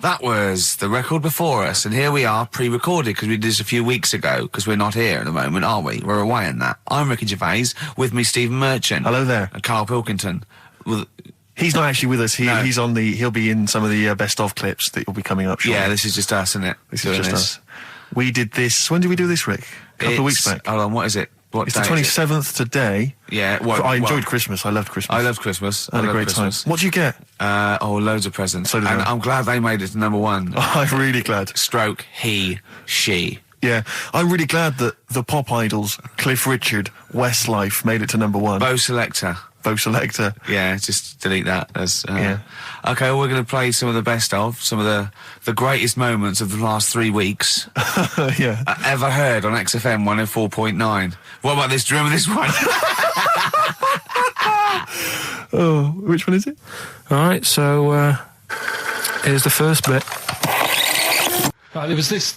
That was the record before us, and here we are, pre-recorded, because we did this a few weeks ago, because we're not here at the moment, are we? We're away in that. I'm Ricky Gervais, with me Stephen Merchant. Hello there. And Karl Pilkington. Well, he's not actually with us. No. He'll be in some of the best of clips that will be coming up shortly. Yeah, this is just us, isn't it? This is just us. We did this, when did we do this, Rick? A couple of weeks back. Hold on, what is it? It's the 27th today. Yeah, I enjoyed Christmas. I loved Christmas. I loved Christmas. I had a great time. What'd you get? Loads of presents. So did and I. I'm glad they made it to number one. I'm really glad. Stroke, he, she. Yeah, I'm really glad that the pop idols, Cliff Richard, Westlife, made it to number one. Bo Selector. Yeah, just delete that. Yeah. Okay, well, we're going to play some of the best of, some of the greatest moments of the last 3 weeks. Yeah. Ever heard on XFM 104.9. What about this? Do you remember this one? Oh, which one is it? All right, so here's the first bit. Right, there was this.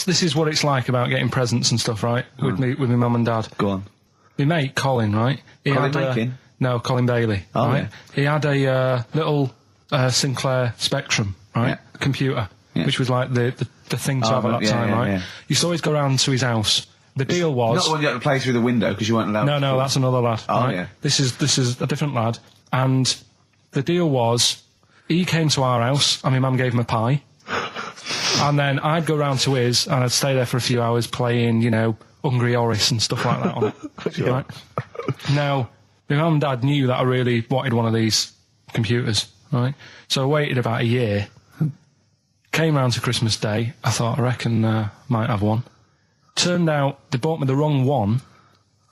This is what it's like about getting presents and stuff, right? With my mum and dad. Go on. My mate Colin, right? No, Colin Bailey. Oh, right? yeah. He had a little Sinclair Spectrum, right? Yeah. Computer, Yeah. which was like the thing to have at that time, right? Yeah. Used to always go round to his house. The deal was Not the one you had to play through the window because you weren't allowed. No, that's another lad. Oh, right? yeah. This is a different lad, and the deal was he came to our house, and my mum gave him a pie, and then I'd go round to his, and I'd stay there for a few hours playing, Hungry Horace and stuff like that on it. Sure. Right? Now, my mum and dad knew that I really wanted one of these computers, right? So I waited about a year. Came round to Christmas Day. I thought, I reckon might have one. Turned out they bought me the wrong one.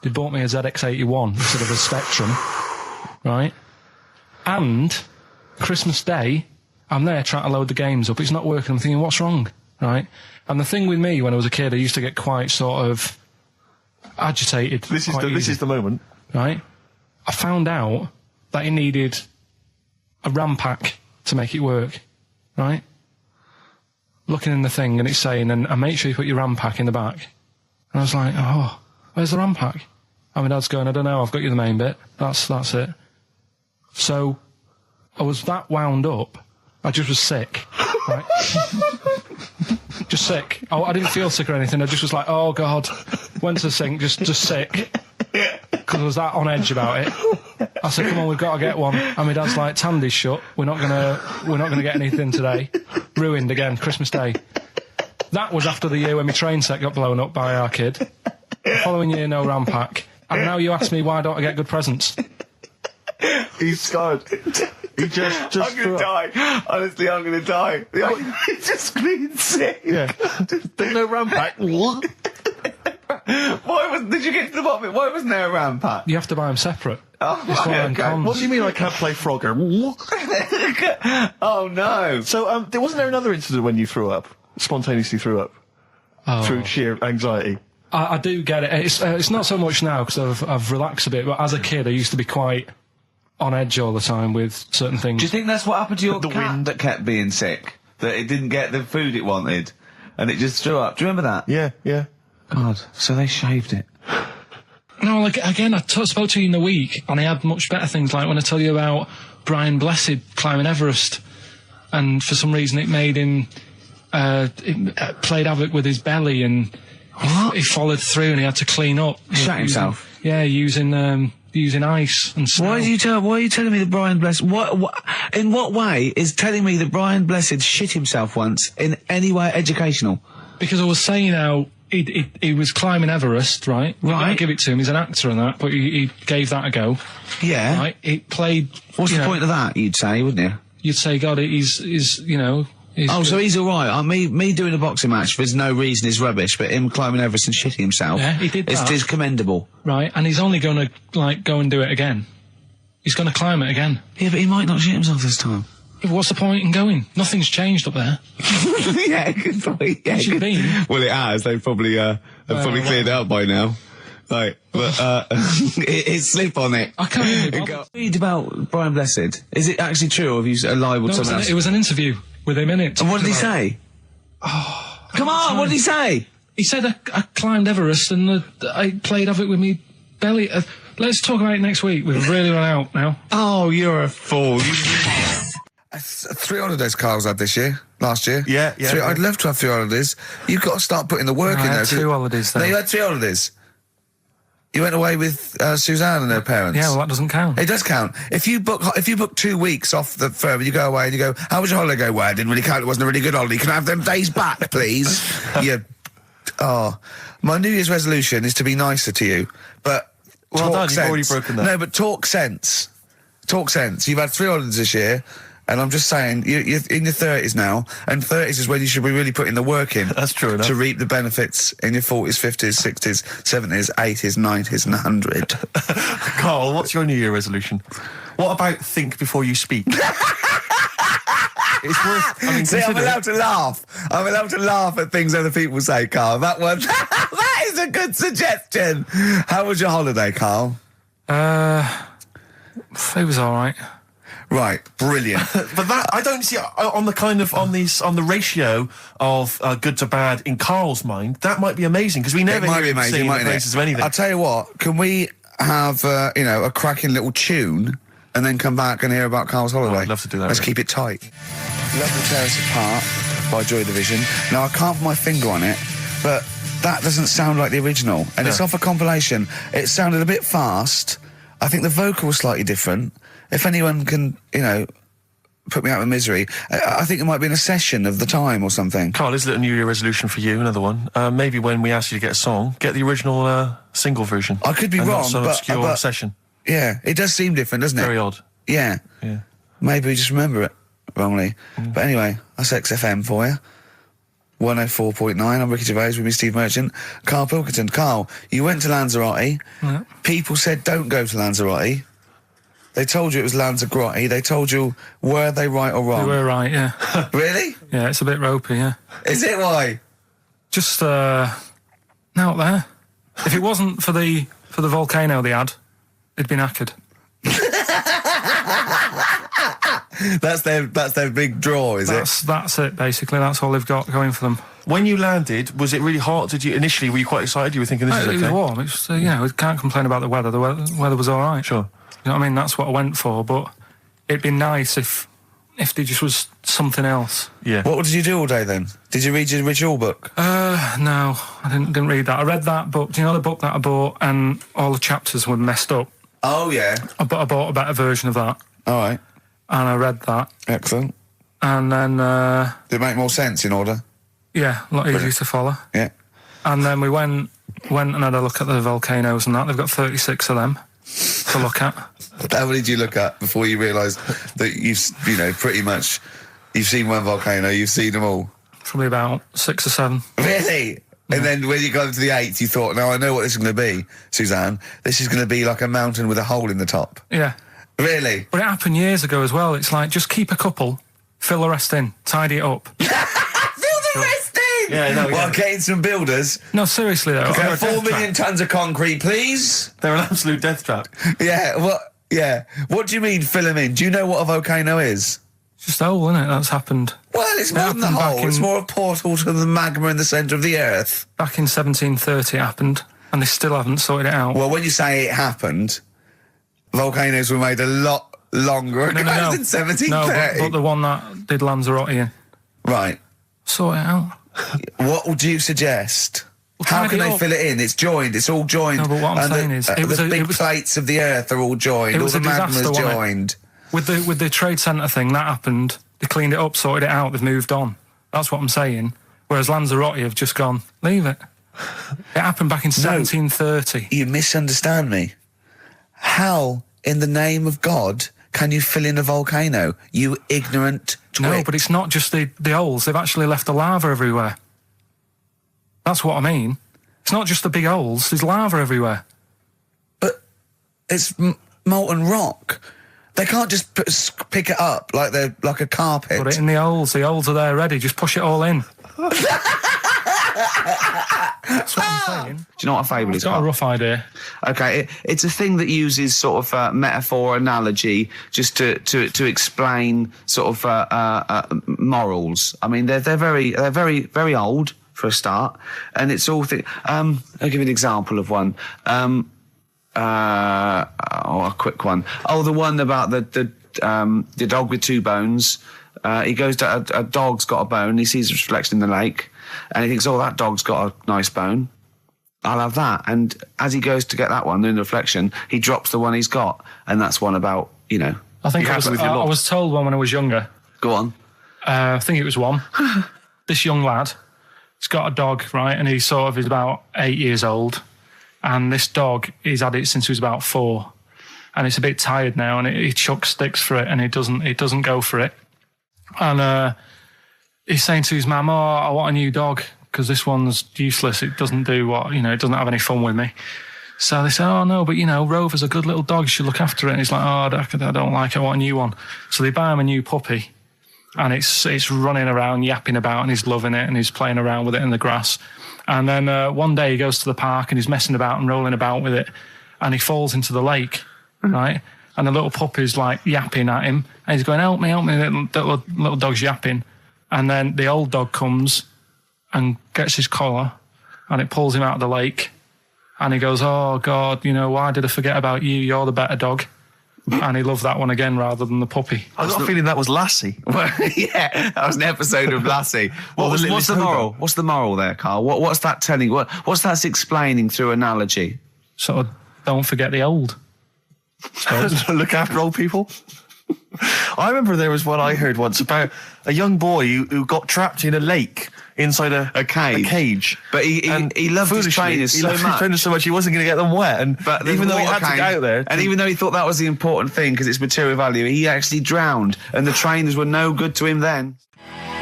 They bought me a ZX81 instead of a Spectrum, right? And Christmas Day, I'm there trying to load the games up. It's not working. I'm thinking, what's wrong, right? And the thing with me when I was a kid, I used to get quite sort of agitated. This is the moment. Right? I found out that it needed a RAM pack to make it work, right? Looking in the thing and it's saying, and make sure you put your RAM pack in the back. And I was like, oh, where's the RAM pack? And my dad's going, I don't know, I've got you the main bit. That's it. So I was that wound up, I just was sick, right? Just sick. I didn't feel sick or anything, I just was like, oh God. Went to the sink, just sick. Because I was that on edge about it. I said, come on, we've got to get one. And my dad's like, Tandy's shut. We're not gonna get anything today. Ruined again, Christmas Day. That was after the year when my train set got blown up by our kid. The following year, no RAM pack. And now you ask me why don't I get good presents? He's scarred. He just I'm gonna die. Honestly, I'm gonna die. He's just screaming sick. Yeah. There's no RAM pack. Did you get to the bottom of it? Why wasn't there a RAM pack? You have to buy them separate. Oh, It's one of them okay. cons. What do you mean I can't play Frogger? Oh no. So, wasn't there another incident when you threw up? Spontaneously threw up? Oh. Through sheer anxiety? I do get it. It's not so much now because I've relaxed a bit, but as a kid I used to be quite on edge all the time with certain things. Do you think that's what happened to your The cat wind. that kept being sick? That it didn't get the food it wanted, and it just threw up? Do you remember that? Yeah. God, so they shaved it. No, like, again, I spoke to you in the week, and I had much better things, like when I tell you about Brian Blessed climbing Everest, and for some reason it made him, it played havoc with his belly, and he followed through and he had to clean up. Shut himself? Yeah, using ice and snow. Why are you telling me that Brian Blessed... in what way is telling me that Brian Blessed shit himself once in any way educational? Because I was saying how he was climbing Everest, right? Right. I give it to him, he's an actor and that, but he gave that a go. Yeah. Right? It played... What's the point of that, you'd say, wouldn't you? You'd say, God, he's So he's alright. Me doing a boxing match for no reason is rubbish, but him climbing Everest and shitting himself... Yeah, he did that. It's commendable. Right, and he's only going to, go and do it again. He's going to climb it again. Yeah, but he might not shit himself this time. Yeah, but what's the point in going? Nothing's changed up there. Yeah, good point. Yeah, It should be. Well, it has. They've probably cleared it up by now. Like, but it's slip on it. I can't even bother. Read about Brian Blessed. Is it actually true, or have you libelled someone else? It was an interview with him in it. And what did he say? Come on, what did he say? He said I climbed Everest and I played havoc with me belly. Let's talk about it next week. We've really run out now. Oh, you're a fool. 3 holidays Carl's had this year. last year. Yeah. I'd love to have 3 holidays. You've got to start putting the work in I there. had 2 holidays then. No, you had 3 holidays. You went away with Suzanne and her parents. Yeah, well, that doesn't count. It does count. If you book 2 weeks off the firm, you go away and you go, how was your holiday? Go, well, it didn't really count. It wasn't a really good holiday. Can I have them days back, please? My New Year's resolution is to be nicer to you, but Well talk done, sense. you've already broken that. No, but talk sense. Talk sense. You've had 3 holidays this year, and I'm just saying, you're in your 30s now, and 30s is when you should be really putting the work in. That's true enough. To reap the benefits in your 40s, 50s, 60s, 70s, 80s, 90s, and 100. Carl, what's your New Year resolution? What about think before you speak? It's worth. I mean, See, I'm consider it. allowed to laugh. I'm allowed to laugh at things other people say, Carl. That one, that is a good suggestion. How was your holiday, Carl? It was all right. Right, brilliant. But that I don't see on the ratio of good to bad in Carl's mind. That might be amazing because we never It might be hear him amazing, singing the mightn't praises it? of anything. I'll tell you what. Can we have a cracking little tune and then come back and hear about Carl's holiday? I'd love to do that, Let's really. keep it tight. Love to Tear Us Apart by Joy Division. Now I can't put my finger on it, but that doesn't sound like the original, and it's off a compilation. It sounded a bit fast. I think the vocal was slightly different. If anyone can, put me out of misery, I think it might be in a session of the time or something. Carl, is a little New Year resolution for you? Another one. Maybe when we ask you to get a song, get the original single version. I could be and wrong, not some but- obscure but- session. Yeah, it does seem different, doesn't it? Very odd. Yeah. Yeah. Maybe we just remember it wrongly. But anyway, that's XFM for you. 104.9, I'm Ricky Gervais with me, Steve Merchant. Karl Pilkington. Carl, you went to Lanzarote. Yeah. People said don't go to Lanzarote. They told you it was Lanzarote. They told you, were they right or They wrong? were right, yeah. Really? Yeah, it's a bit ropey, yeah. Is it why? Just, out there. If it wasn't for the volcano they had, it'd been knackered. That's their big draw, is it? That's it, basically. That's all they've got going for them. When you landed, was it really hot? Were you quite excited? You were thinking this is It okay? was warm. It's we can't complain about the weather. The weather was all right. Sure. You know what I mean? That's what I went for, but it'd be nice if there just was something else. Yeah. What did you do all day then? Did you read your ritual book? No, I didn't read that. I read that book. Do you know the book that I bought and all the chapters were messed up? Oh, yeah. I bought a better version of that, All right. and I read that, Excellent. and then, Did it make more sense in order? yeah, a lot easier to follow. Yeah. And then we went and had a look at the volcanoes and that. They've got 36 of them to look at. How many did you look at before you realised that pretty much, you've seen one volcano, you've seen them all? Probably about 6 or 7. Really? And then when you got to the 8th, you thought, now I know what this is going to be, Suzanne. This is going to be like a mountain with a hole in the top. Yeah. Really? But it happened years ago as well. It's like, just keep a couple, fill the rest in, tidy it up. Fill the rest in! Yeah, no, Well, yeah. getting some builders. No, seriously though. Okay, They're a 4 death million tons of concrete, please. They're an absolute death trap. Yeah, what do you mean fill them in? Do you know what a volcano is? It's just a hole, isn't it? That's happened. Well, it's more than the happened back hole. It's in- more a portal to the magma in the centre of the earth. Back in 1730 it happened, and they still haven't sorted it out. Well, when you say it happened, volcanoes were made a lot longer ago No. than 1730. No, but the one that did Lanzarote in. Right. Sort it out. What would you suggest? Well, How tidy can it they up. fill it in? It's joined. It's all joined. No, but what I'm And saying is, it was the a- big it was- plates of the earth are all joined. It All was the a disaster, magma's wasn't it? joined. With the trade centre thing, that happened. They cleaned it up, sorted it out, they've moved on. That's what I'm saying. Whereas Lanzarote have just gone, leave it. It happened back in 1730. You misunderstand me. How, in the name of God, can you fill in a volcano? You ignorant twit. No, but it's not just the holes. They've actually left the lava everywhere. That's what I mean. It's not just the big holes. There's lava everywhere. But it's molten rock. They can't just pick it up like they're like a carpet. Put it in the holes. The holes are there ready. Just push it all in. That's what I'm saying. Do you know what a fable is? Got a Carl? rough idea. Okay, it's a thing that uses sort of metaphor, analogy, just to explain sort of morals. I mean, they're very old for a start, and it's all. I'll give you an example of one. A quick one. Oh, the one about the dog with 2 bones. He goes to a dog's got a bone. He sees a reflection in the lake, and he thinks, "Oh, that dog's got a nice bone. I'll have that." And as he goes to get that one in the reflection, he drops the one he's got, and that's one about, you know. I think You I happy with your lot? was told one when I was younger. Go on. I think it was one. This young lad, he's got a dog, right, and he's about 8 years old, and this dog, he's had it since he was about 4, and it's a bit tired now, and he chucks sticks for it, and it doesn't go for it, and he's saying to his mum, "Oh, I want a new dog because this one's useless. It doesn't do what, you know, it doesn't have any fun with me." So they say, "Oh no, but you know, Rover's a good little dog. You should look after it." And he's like, "Oh, I don't like it. I want a new one." So they buy him a new puppy. And it's running around, yapping about, and he's loving it, and he's playing around with it in the grass. And then one day he goes to the park and he's messing about and rolling about with it, and he falls into the lake, right? And the little puppy's like yapping at him, and he's going, help me, little dog's yapping. And then the old dog comes and gets his collar, and it pulls him out of the lake, and he goes, "Oh God, you know, why did I forget about you? You're the better dog." And he loved that one again rather than the puppy. I got a feeling that was Lassie. Well, yeah, that was an episode of Lassie. What's the moral? What's the moral there, Carl? What's that telling? What's that explaining through analogy? Sort of, don't forget the old. Look after old people. I remember there was one I heard once about a young boy who got trapped in a lake inside a cage. But he loved his trainers so much. He wasn't going to get them wet. But even though he had to get out there, and even though he thought that was the important thing because it's material value, he actually drowned, and the trainers were no good to him then.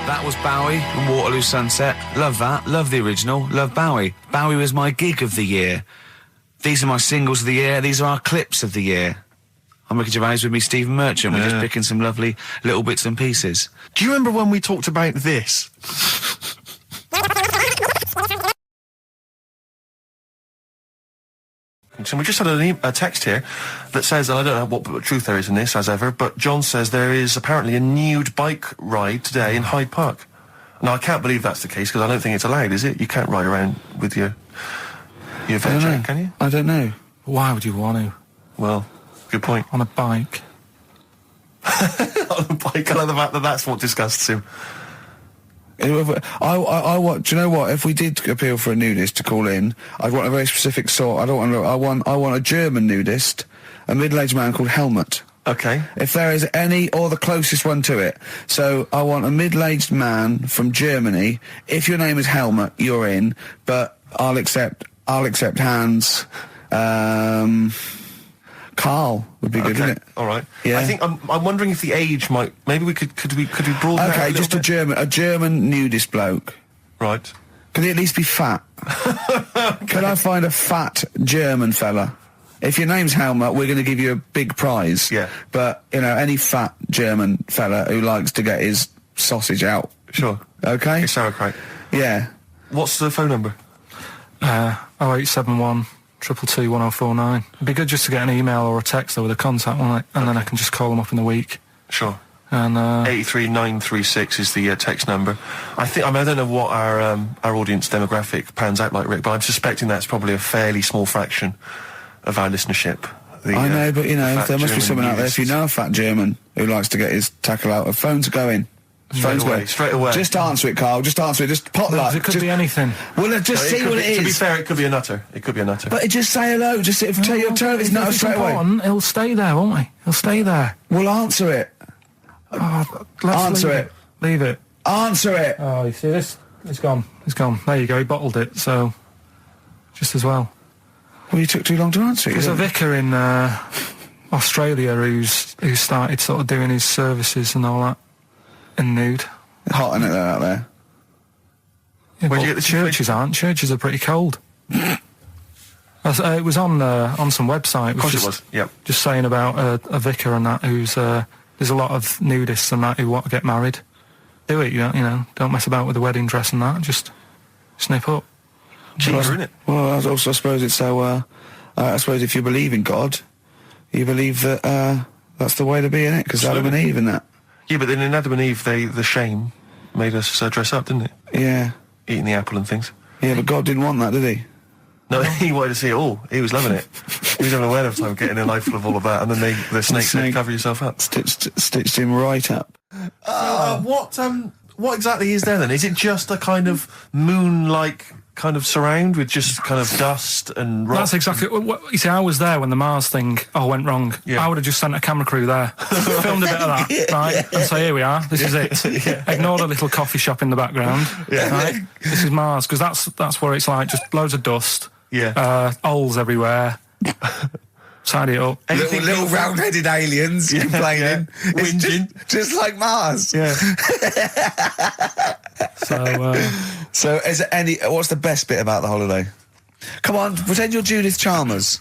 That was Bowie and Waterloo Sunset. Love that. Love the original. Love Bowie. Bowie was my gig of the year. These are my singles of the year. These are our clips of the year. I'm Ricky Gervais, with me, Stephen Merchant. We're just picking some lovely little bits and pieces. Do you remember when we talked about this? So we just had a text here that says, and I don't know what truth there is in this, as ever, but John says there is apparently a nude bike ride today in Hyde Park. Now, I can't believe that's the case, because I don't think it's allowed, is it? You can't ride around with your veg, can you? I don't know. Why would you want to? Well, good point. On a bike. On a bike, I like the fact that that's what disgusts him. I want. Do you know what? If we did appeal for a nudist to call in, I'd want a very specific sort. I want a German nudist, a middle-aged man called Helmut. Okay. If there is any, or the closest one to it. So I want a middle-aged man from Germany. If your name is Helmut, you're in. But I'll accept Hans. Carl would be good, wouldn't it? All right. Yeah. I think I'm wondering if the age might. Maybe we could broaden that Okay, a just little bit? a German nudist bloke. Right. Can he at least be fat? Can I find a fat German fella? If your name's Helmut, we're going to give you a big prize. Yeah. But, you know, any fat German fella who likes to get his sausage out. Sure. Okay? It's sauerkraut. Yeah. What's the phone number? 0871 222 1049. It'd be good just to get an email or a text with a contact on it, and then I can just call them up in the week. Sure. And 83936 is the text number. I don't know what our audience demographic pans out like, Rick, but I'm suspecting that's probably a fairly small fraction of our listenership. I know, but, you know, there must be German someone out there. If you know a fat German who likes to get his tackle out, phones are going. Straight away. Just answer it, Carl. Just answer it. Just pot luck. it could be anything. Well, just see what it is. To be fair, it could be a nutter. But just say hello. Just tell your turn. It's not straight away. He'll stay there, won't he? He'll stay there. Well, answer it. Answer it. Leave it. Answer it. Oh, you see this? It's gone. It's gone. There you go. He bottled it. So, just as well. Well, you took too long to answer it. There's a vicar in Australia who's started sort of doing his services and all that in nude. Hot, isn't it, out there? Yeah, Where'd you get the churches aren't. Churches are pretty cold. It was on some website. Of course it was. Yep. Just saying about a vicar and that who's there's a lot of nudists and that who want to get married. Do it, you know. Don't mess about with the wedding dress and that. Just snip up. Cheaper, isn't it? Well, I suppose it's so. I suppose if you believe in God, you believe that that's the way to be, innit? Because Adam and Eve and that. Yeah, but then in Adam and Eve, the shame made us dress up, didn't it? Yeah. Eating the apple and things. Yeah, but God didn't want that, did he? No, he wanted to see it all. He was loving it. You don't know ahead of time getting a knife full of all of that, and then the snake cover yourself up. Stitched him right up. What exactly is there then? Is it just a kind of moon-like kind of surround with just kind of dust and rock? That's exactly what you see. I was there when the Mars thing went wrong. Yeah. I would have just sent a camera crew there, filmed a bit of that, right? And say, here we are. This is it. Ignore the little coffee shop in the background. Right? This is Mars, because that's where it's like just loads of dust. Holes everywhere. Tidy it up. Little round-headed aliens complaining, whinging, just like Mars. Yeah. So, is there what's the best bit about the holiday? Come on, pretend you're Judith Chalmers.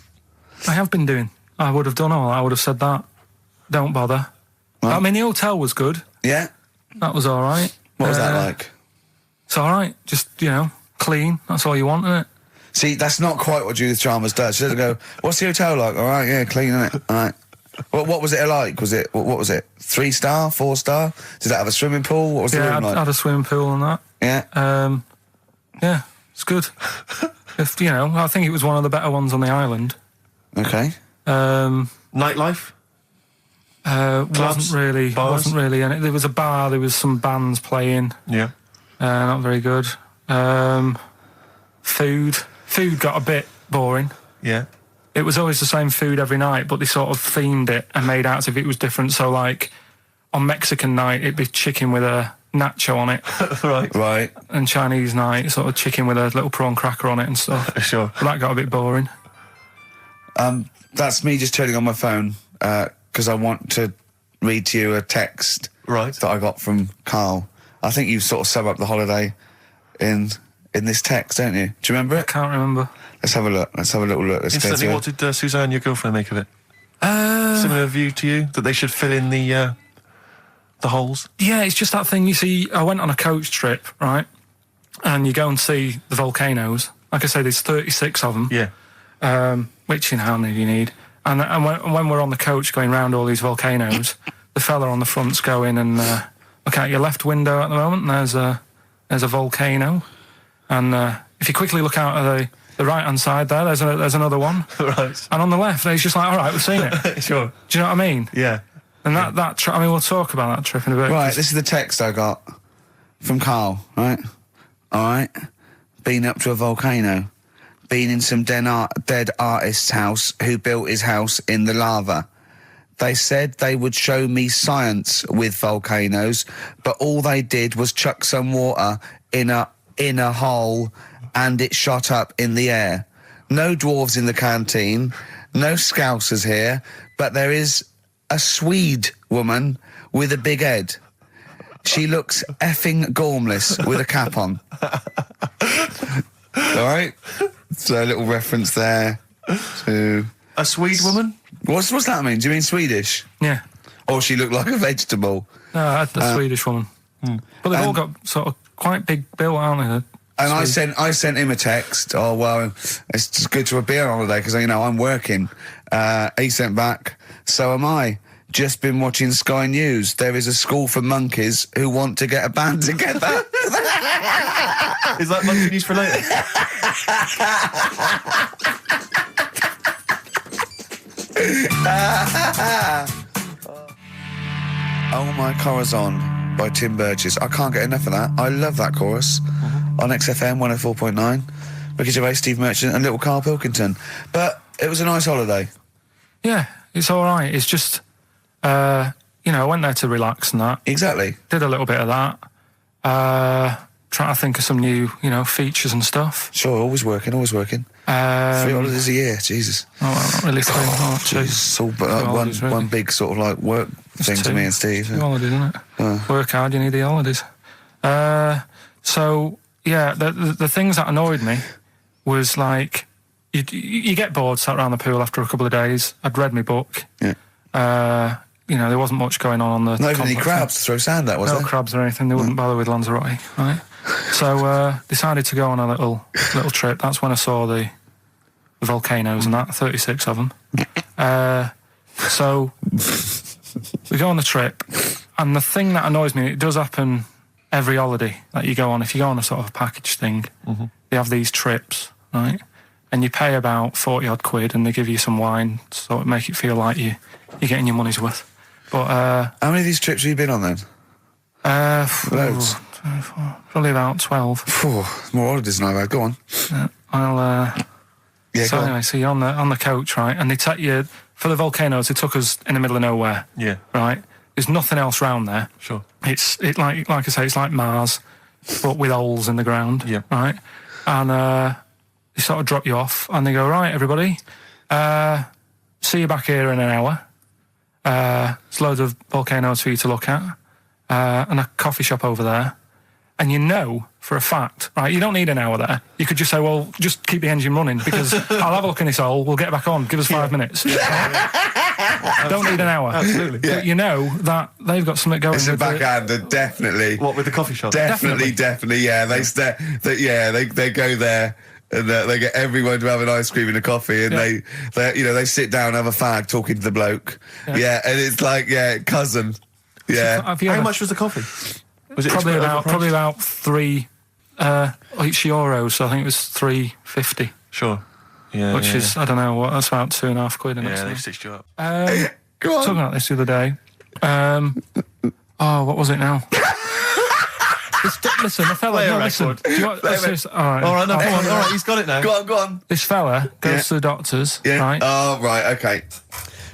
I have been doing. I would have done all. I would have said that. Don't bother. Right. I mean, the hotel was good. Yeah. That was all right. What was that like? It's all right. Just clean. That's all you want, isn't it? See, that's not quite what Judith Chalmers does. She doesn't go, what's the hotel like? All right, yeah, clean, isn't it? All right. What was it like? What was it? 3-star, 4-star? Did it have a swimming pool? What was the room like? I had a swimming pool and that. Yeah. Yeah, it's good. I think it was one of the better ones on the island. Okay. Nightlife? Wasn't really. And there was a bar. There was some bands playing. Yeah. Not very good. Food got a bit boring. Yeah. It was always the same food every night, but they sort of themed it and made out as if it was different. So, like, on Mexican night, it'd be chicken with a nacho on it. Right. And Chinese night, sort of chicken with a little prawn cracker on it and stuff. Sure. But that got a bit boring. That's me just turning on my phone, because I want to read to you a text that I got from Karl. I think you sort of sum up the holiday in this text, don't you? Do you remember it? I can't remember. Let's have a look. Let's have a little look. Instantly, what did Suzanne, your girlfriend, make of it? Similar view to you, that they should fill in the holes? Yeah, it's just that thing, you see, I went on a coach trip, right? And you go and see the volcanoes. Like I say, there's 36 of them. Yeah. Which, how many do you need? And when we're on the coach going round all these volcanoes, the fella on the front's going and look out your left window at the moment, and there's a volcano. And if you quickly look out at the right-hand side there, there's another one. Right. And on the left, it's just like, all right, we've seen it. Sure. Do you know what I mean? Yeah. And that trip, we'll talk about that trip in a bit. Right, this is the text I got from Karl, right? All right. Been up to a volcano. Been in some dead artist's house who built his house in the lava. They said they would show me science with volcanoes, but all they did was chuck some water in a hole and it shot up in the air. No dwarves in the canteen, no scousers here, but there is a Swede woman with a big head. She looks effing gormless with a cap on. All right? So a little reference there to... A Swede woman? What's that mean? Do you mean Swedish? Yeah. Or she looked like a vegetable? No, the Swedish woman. But they've all got sort of quite big bill, aren't they? And I sent him a text. Oh, well, it's just good to be on holiday because, I'm working. He sent back, so am I. Just been watching Sky News. There is a school for monkeys who want to get a band together. Is that monkey news for later? Oh My Corazon by Tim Burgess. I can't get enough of that. I love that chorus. On XFM 104.9. Ricky Gervais, Steve Merchant and little Karl Pilkington. But it was a nice holiday. Yeah, it's all right. It's just, I went there to relax and that. Exactly. Did a little bit of that. Trying to think of some new, features and stuff. Sure, always working. 3 holidays a year, Jesus. Oh, well, not really 3. Oh, two. It's all one big sort of like work thing to me and Steve. 2 holidays, isn't it? Work hard, you need the holidays. So, yeah, the things that annoyed me was like, you get bored, sat around the pool after a couple of days. I'd read my book. Yeah. There wasn't much going on the... Not even any crabs to throw sand at, was there? No crabs or anything. They wouldn't bother with Lanzarote, right? So, decided to go on a little trip. That's when I saw the volcanoes and that, 36 of them. So, we go on the trip, and the thing that annoys me, it does happen every holiday that you go on. If you go on a sort of a package thing, they have these trips, right? and you pay about 40 odd quid, and they give you some wine, so it make it feel like you're getting your money's worth. But how many of these trips have you been on then? Loads. Probably about 12. More holidays than I've had. Go on. So anyway, so you're on the coach, right? And they take you for the volcanoes. They took us in the middle of nowhere. Yeah. Right. There's nothing else round there. Sure. It's like I say, it's like Mars, but with holes in the ground. Yeah. Right. And they sort of drop you off, and they go, right, everybody, see you back here in an hour. There's loads of volcanoes for you to look at, and a coffee shop over there. And you know for a fact, right, you don't need an hour there. You could just say, well, just keep the engine running, because I'll have a look in this hole, we'll get back on, give us 5 minutes. Don't need an hour. Absolutely. But you know that they've got something going. It's a backhander, definitely. What, with the coffee shop? Definitely, yeah. They go there. And they get everyone to have an ice cream and a coffee, and they sit down, have a fag, talking to the bloke. Yeah, and it's like, cousin. Yeah. How much was the coffee? Was it probably about €3 each euro? So I think it was $3.50. Sure. Yeah. Which is, I don't know what, that's about £2.50. Yeah, they stitched you up. Go on. Talking about this the other day. What was it now? Listen, the fella. Play a No, listen. record. Do you want, All right, no, come on. All right, he's got it now. Go on. This fella goes to the doctors, right? Oh, right, okay.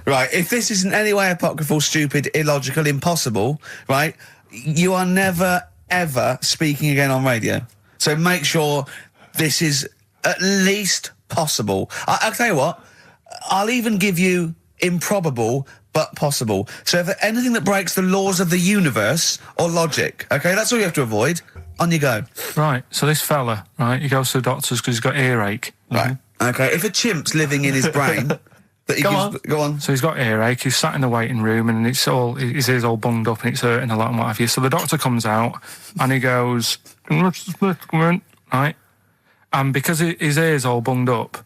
Right, if this is in any way apocryphal, stupid, illogical, impossible, right, you are never, ever speaking again on radio. So make sure this is at least possible. I'll tell you what, I'll even give you improbable but possible. So if anything that breaks the laws of the universe or logic, okay, that's all you have to avoid. On you go. Right, so this fella, right, he goes to the doctors because he's got earache. Right, okay, if a chimp's living in his brain... Go on. So he's got earache, he's sat in the waiting room, and his ear's all bunged up and it's hurting a lot and what have you. So the doctor comes out and he goes, right? And because his ear's all bunged up,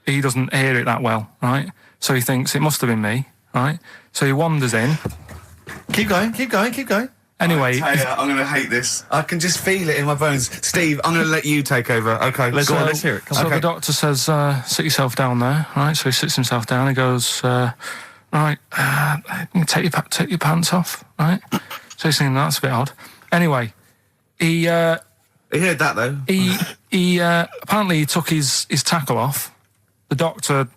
he doesn't hear it that well, right? So he thinks it must have been me, right? So he wanders in. Keep going. Anyway, I'm going to hate this. I can just feel it in my bones. Steve, I'm going to let you take over. Okay, let's hear it. Come so on. the doctor says, sit yourself down there, right? So he sits himself down. He goes, right, take your pants off, right? So he's thinking that's a bit odd. Anyway, he heard that though. He apparently he took his tackle off. The doctor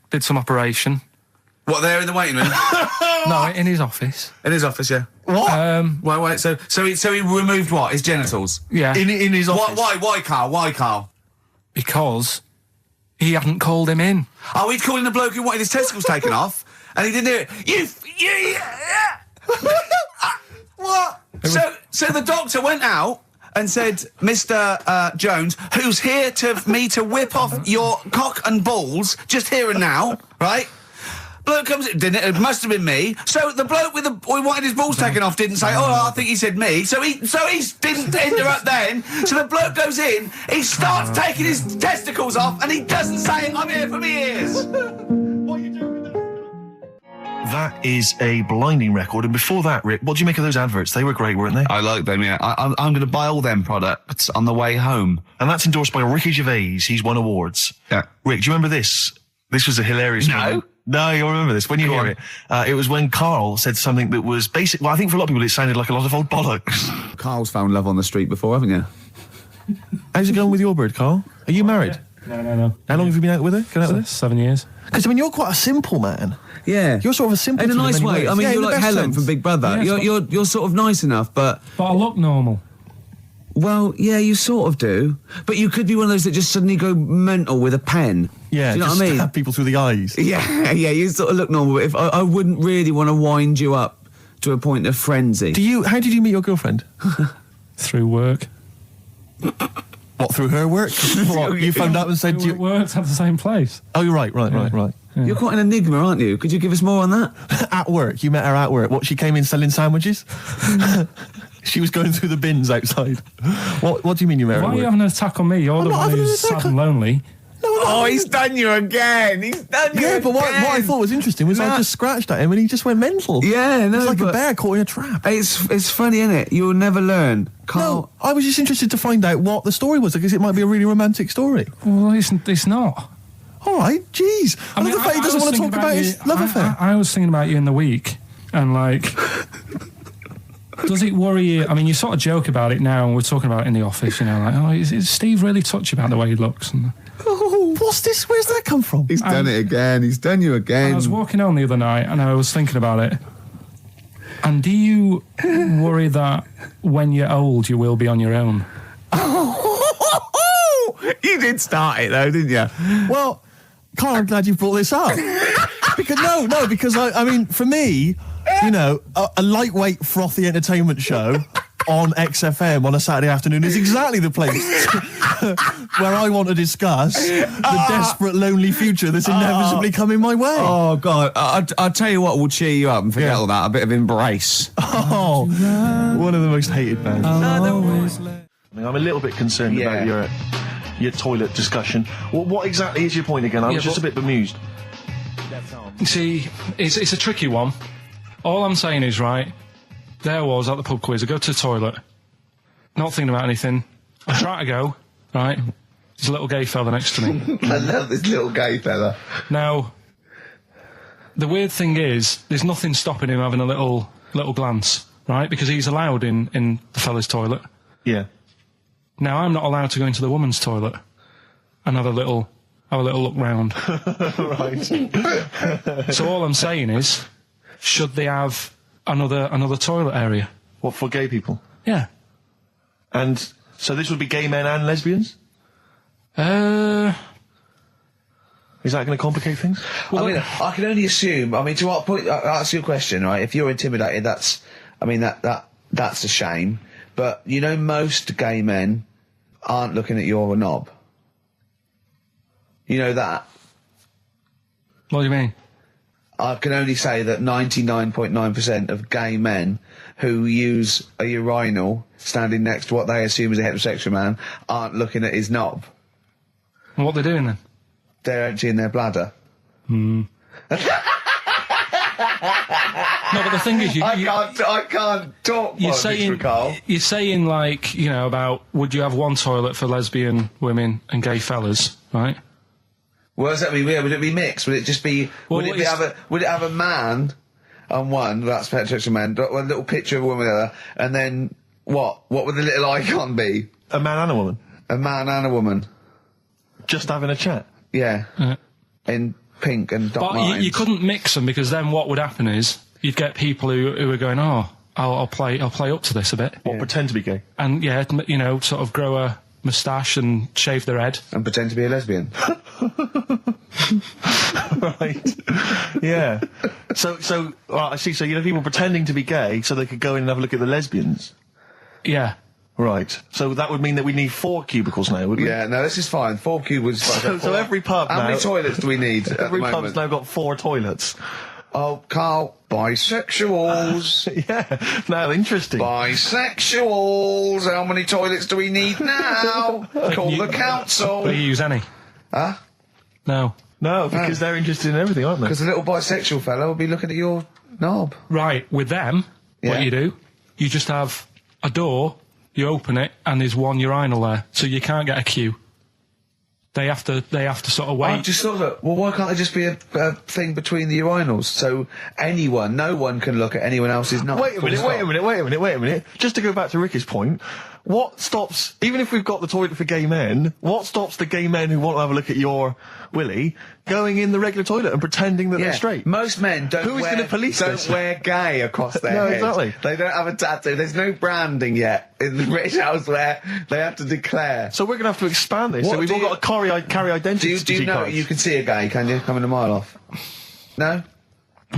did some operation. What, there in the waiting room? No, in his office. In his office, yeah. What? Wait. So he removed what? His genitals? Yeah. In his office. Why, Carl? Because he hadn't called him in. Oh, he'd calling the bloke who wanted his testicles taken off, and he didn't hear it. What? So the doctor went out and said, Mr. Jones, who's here to whip off your cock and balls just here and now, right? Bloke comes in, didn't it? It must have been me. So the bloke who wanted his balls taken off didn't say, I think he said me. So he didn't interrupt then. So the bloke goes in, he starts taking his testicles off, and he doesn't say, I'm here for me ears. What are you doing with that? That is a blinding record. And before that, Rick, what do you make of those adverts? They were great, weren't they? I like them, yeah. I'm going to buy all them products on the way home. And that's endorsed by Ricky Gervais. He's won awards. Yeah. Rick, do you remember this? This was a hilarious moment. No, you'll remember this when you hear it. It was when Karl said something that was basic. Well, I think for a lot of people it sounded like a lot of old bollocks. Karl's found love on the street before, haven't you? How's it going with your bird, Karl? Are you married? No. How long have you been out with her? 7 years. Because, you're quite a simple man. Yeah. You're sort of a simple in a nice way. I mean, you're like Helen from Big Brother. Yeah, you're sort of nice enough, but I look normal. Well, yeah, you sort of do. But you could be one of those that just suddenly go mental with a pen. Yeah, do you know just what I mean? Stab people through the eyes. Yeah, you sort of look normal. But if I wouldn't really want to wind you up to a point of frenzy. How did you meet your girlfriend? Through work. What, through her work? What, you phoned up and said We worked at the same place. Oh, you're right. Yeah. You're quite an enigma, aren't you? Could you give us more on that? At work, you met her at work. What, she came in selling sandwiches? She was going through the bins outside. What do you mean you met her Why at are you work? having an attack on me? You're the one who's sad and lonely. Oh, he's done you again. Yeah, but what I thought was interesting was I just scratched at him and he just went mental. Yeah, no, it's like a but bear caught in a trap. It's funny, isn't it? You'll never learn. Carl. I was just interested to find out what the story was, because it might be a really romantic story. Well, it's not. All right, jeez. I love the fact he doesn't want to talk about his love affair. I was thinking about you in the week, and like, does it worry you? I mean, you sort of joke about it now, and we're talking about it in the office, you know, like, oh, is Steve really touchy about the way he looks? And, Oh, what's this? Where's that come from? He's done it again. He's done you again. I was walking home the other night, and I was thinking about it. And do you worry that when you're old, you will be on your own? You did start it though, didn't you? Well, Carl, I'm glad you brought this up. because I mean, for me, you know, a lightweight, frothy entertainment show on XFM on a Saturday afternoon is exactly the place where I want to discuss the desperate, lonely future that's inevitably coming my way. Oh, God. I'll tell you what will cheer you up and forget all that. A bit of Embrace. Oh, one of the most hated bands. I'm a little bit concerned about your toilet discussion. What exactly is your point again? I was just a bit bemused. See, it's a tricky one. All I'm saying is, right, there was at the pub quiz, I go to the toilet, not thinking about anything. I try to go, right, there's a little gay fella next to me. I love this little gay fella. Now, the weird thing is, there's nothing stopping him having a little glance, right, because he's allowed in the fella's toilet. Yeah. Now, I'm not allowed to go into the woman's toilet and have a little look round. Right. So all I'm saying is, should they have another toilet area? What, for gay people? Yeah. And so this would be gay men and lesbians? Is that going to complicate things? Well, I mean, I can only assume. I mean, to what point? I'll ask you a question, right? If you're intimidated, that's a shame. But you know, most gay men aren't looking at your knob. You know that. What do you mean? I can only say that 99.9% of gay men who use a urinal standing next to what they assume is a heterosexual man aren't looking at his knob. And what they're doing then? They're emptying their bladder. No, but the thing is, I can't talk. You're saying like, you know, about would you have one toilet for lesbian women and gay fellas, right? What does that mean? Would it be mixed? Would it just be? Well, would it have a man on one? That's heterosexual man. A little picture of a woman on the other, and then what? What would the little icon be? A man and a woman? A man and a woman. Just having a chat? Yeah. In pink and dot But lines. you couldn't mix them, because then what would happen is you'd get people who are going, oh, I'll play up to this a bit. What, pretend to be gay? And yeah, you know, sort of grow a moustache and shave their head. And pretend to be a lesbian. Right. Yeah. So, well, I see. So, you know, people pretending to be gay so they could go in and have a look at the lesbians. Yeah. Right. So that would mean that we need 4 cubicles now, would we? Yeah, no, this is fine. 4 cubicles. So every pub How now... many toilets do we need at Every the pub's moment? now got 4 toilets. Oh, Carl, bisexuals. Yeah. Now, interesting. Bisexuals. How many toilets do we need now? Call the council. Will you use any? Huh? No. No, because they're interested in everything, aren't they? Because the little bisexual fellow will be looking at your knob. Right, with them, what you do, you just have a door, you open it, and there's one urinal there, so you can't get a queue. They have to sort of wait. I just thought that, well, why can't there just be a thing between the urinals, so no one can look at anyone else's knob? Wait a minute. Just to go back to Ricky's point, what stops, even if we've got the toilet for gay men, what stops the gay men who want to have a look at your willy going in the regular toilet and pretending that they're straight? Most men don't wear gay across their head. Exactly. They don't have a tattoo. There's no branding yet in the British House where they have to declare. So we're going to have to expand this. So we've all got to carry identity Do you know cards. you can see a gay, can you? Coming a mile off. No?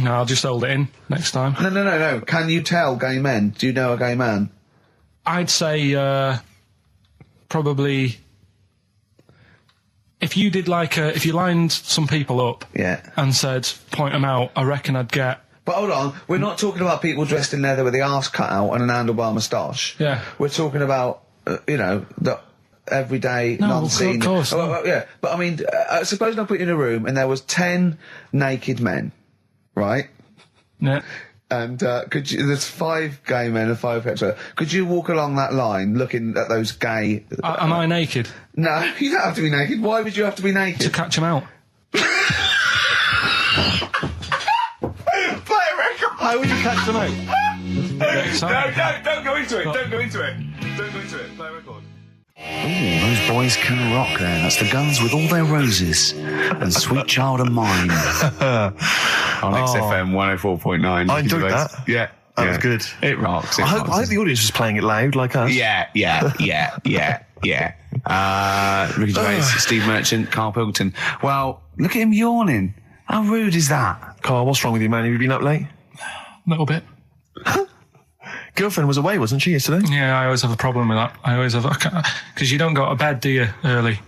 No, I'll just hold it in next time. No. Can you tell gay men? Do you know a gay man? I'd say probably if you did if you lined some people up and said point them out, I reckon I'd get. But hold on, we're not talking about people dressed in leather with the arse cut out and an handlebar moustache. Yeah. We're talking about the everyday, non-seen. Of course. Yeah, but I mean, suppose I put you in a room and there was 10 naked men, right? Yeah. And there's 5 gay men and 5 hetero. Could you walk along that line looking at those gay... Am I naked? No, you don't have to be naked. Why would you have to be naked? To catch them out. Play a record! How would you catch them out? Don't go into it. Don't go into it. Don't go into it. Play a record. Ooh, those boys can rock there. That's the Guns with All Their Roses and Sweet Child of Mine. On XFM 104.9. I enjoyed that. Yeah. That was good. It rocks. I hope the audience was playing it loud like us. Yeah. Ricky Gervais, Steve Merchant, Karl Pilkington. Well, look at him yawning. How rude is that? Carl, what's wrong with you, man? Have you been up late? A little bit. Girlfriend was away, wasn't she, yesterday? Yeah, I always have a problem with that. I always have... Because you don't go to bed, do you, early?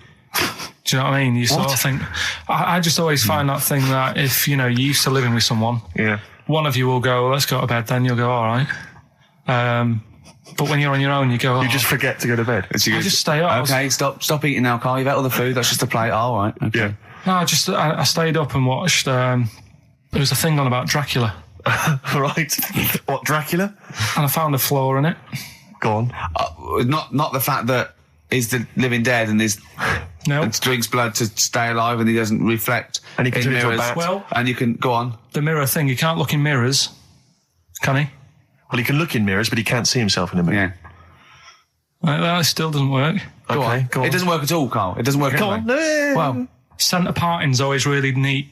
Do you know what I mean? You sort of think... I just always find that thing that if, you're used to living with someone... Yeah. One of you will go, let's go to bed, then you'll go, all right. But when you're on your own, you go... You just forget to go to bed. I just stay up. Okay, stop eating now, Carl. You've ate all the food. That's just a plate. All right. Okay. Yeah. No, I stayed up and watched... there was a thing on about Dracula. Right. What, Dracula? And I found a flaw in it. Go on. Not the fact that he's the living dead and and drinks blood to stay alive and he doesn't reflect and he can in turn into a mirrors. bat. Well, and you can go on. The mirror thing, you can't look in mirrors, can he? Well, he can look in mirrors, but he can't see himself in a mirror. Yeah. That still doesn't work. Go on. It doesn't work at all, Carl. It doesn't work Go anyway. on. No. Well, Centre parting's always really neat.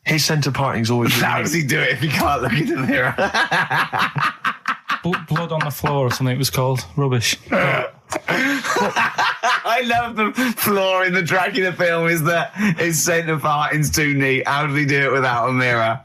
His centre parting's always... how does he do it if he can't look in the mirror? Blood on the floor or something it was called. Rubbish. I love the flaw in the Dracula film is that his centre parting's too neat. How did he do it without a mirror?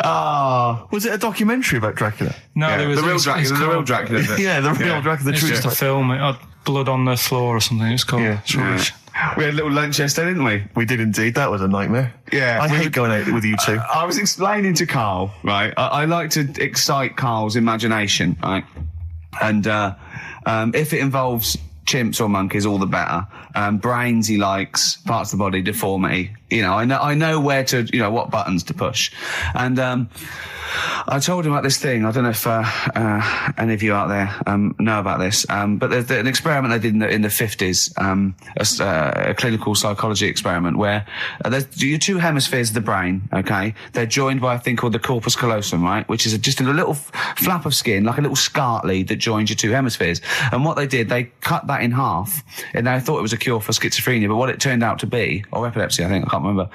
Oh. Was it a documentary about Dracula? No, Yeah, there was... the real Dracula. The real Dracula. Yeah, the real Dracula. It's just a film. It had blood on the floor or something it's called. Yeah. It's rubbish. We had a little lunch yesterday, didn't we? We did indeed. That was a nightmare. Yeah. I hate going out with you two. I was explaining to Carl, right? I like to excite Carl's imagination, right? And if it involves chimps or monkeys, all the better. Brains he likes, parts of the body, deformity. I know where to, what buttons to push. And I told him about this thing. I don't know if any of you out there know about this, but there's an experiment they did in the 50s, a clinical psychology experiment where there's your 2 hemispheres of the brain, okay? They're joined by a thing called the corpus callosum, right? Which is just a little flap of skin, like a little scarlet lead that joins your 2 hemispheres. And what they did, they cut that in half, and they thought it was a cure for schizophrenia, but what it turned out to be, or epilepsy, I think, I can't remember,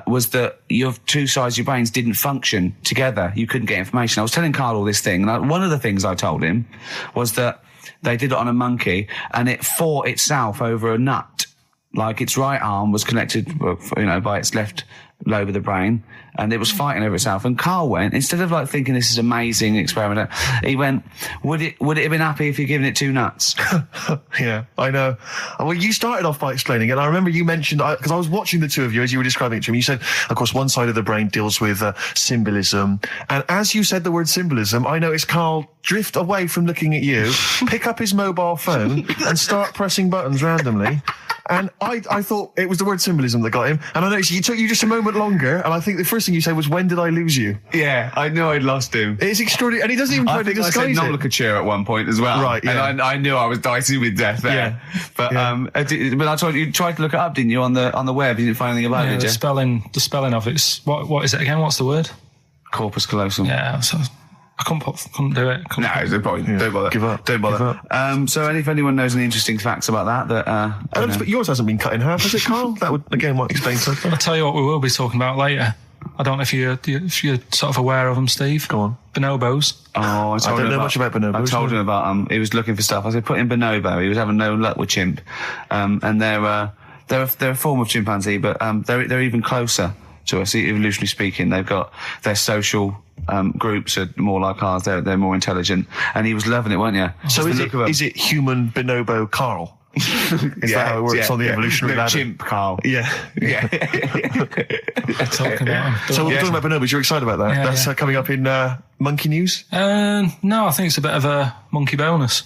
was that your 2 sides of your brains didn't function together. You couldn't get information. I was telling Carl all this thing, and one of the things I told him was that they did it on a monkey, and it fought itself over a nut. Like its right arm was connected, by its left lobe of the brain, and it was fighting over itself. And Carl went, instead of thinking this is amazing experiment, he went, would it have been happy if you'd given it 2 nuts? Yeah, I know. Well, you started off by explaining it, and I remember you mentioned, because I was watching the 2 of you as you were describing it to me, you said, of course, one side of the brain deals with symbolism, and as you said the word symbolism, I noticed Carl drift away from looking at you, pick up his mobile phone, and start pressing buttons randomly. And I thought it was the word symbolism that got him. And I noticed it took you just a moment longer. And I think the first thing you said was, when did I lose you? Yeah, I knew I'd lost him. It's extraordinary. And he doesn't even try to disguise I said it. nomenclature at one point as well. Right, yeah. And I knew I was dicing with death there. Yeah. But, Yeah. but I told you tried to look it up, didn't you, on the web? You didn't find anything about it, did The you? spelling of it's... What is it again? What's the word? Corpus callosum. Yeah, so I couldn't do it. No, there's no point. Yeah. Don't bother. Give up. Don't bother. Give up. So if anyone knows any interesting facts about that, But yours hasn't been cut in half, has it, Carl? That would, again, might explain something. I'll tell you what we will be talking about later. I don't know if you're sort of aware of them, Steve. Go on. Bonobos. Oh, I don't know much about bonobos. I told him about he was looking for stuff. I said, put in bonobo. He was having no luck with chimp. And they're a form of chimpanzee, but they're even closer to us, evolutionarily speaking. They've got their social groups are more like ours. They're more intelligent. And he was loving it, weren't you? So is it human bonobo Carl? Is that how it works on the evolutionary ladder? Chimp, Carl. Yeah. Yeah. Talking about them. So we're talking about bonobos. You're excited about that? Yeah, That's coming up in Monkey News? No, I think it's a bit of a monkey bonus.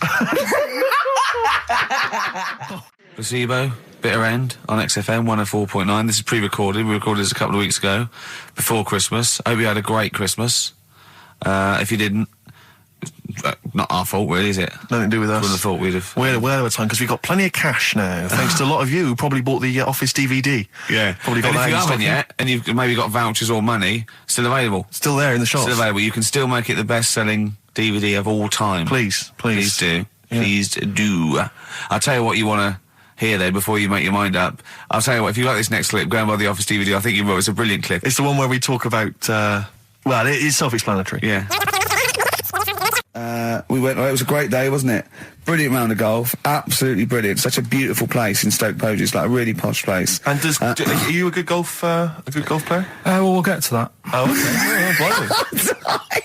Placebo, Bitter End on XFM 104.9. This is pre-recorded. We recorded this a couple of weeks ago, before Christmas. Hope you had a great Christmas. If you didn't, not our fault, really, is it? Nothing to do with us. Wouldn't have thought we'd have. We're well over time because we've got plenty of cash now, thanks to a lot of you who probably bought the Office DVD. Yeah. Probably got And that if you in haven't stock. yet, and you've maybe got vouchers or money, still available. Still there in the shops. Still available. You can still make it the best-selling DVD of all time. Please. Please do. Yeah. Please do. I'll tell you what you want to hear there before you make your mind up. I'll tell you what, if you like this next clip, go and buy the Office DVD. I think you will. It's a brilliant clip. It's the one where we talk about, well, it is self-explanatory. Yeah. We went, it was a great day, wasn't it? Brilliant round of golf. Absolutely brilliant. Such a beautiful place in Stoke Poges, like a really posh place. And are you a good golf player? Well, we'll get to that. Oh, okay.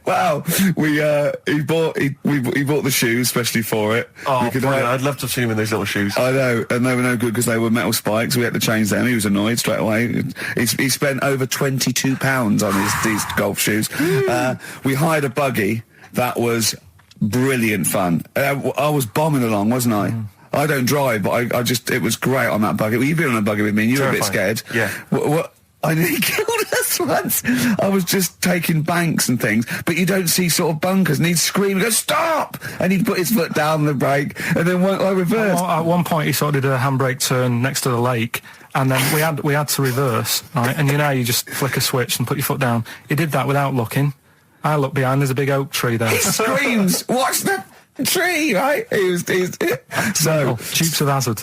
Wow, he bought the shoes especially for it. Oh, brilliant. I'd love to have seen him in those little shoes. I know, and they were no good because they were metal spikes. We had to change them. He was annoyed straight away. He spent over £22 on these golf shoes. We hired a buggy that was brilliant fun. I was bombing along, wasn't I? I don't drive, but it was great on that buggy. Well, you've been on a buggy with me and you were a bit scared. Yeah. What I nearly killed us once. I was just taking banks and things, but you don't see sort of bunkers, and he'd scream and go, stop! And he'd put his foot down the brake, and then I reversed. At one point, he sort of did a handbrake turn next to the lake, and then we had to reverse, right? And you know, you just flick a switch and put your foot down. He did that without looking. I look behind, there's a big oak tree there. He screams, watch the tree, right? So Dukes of Hazzard.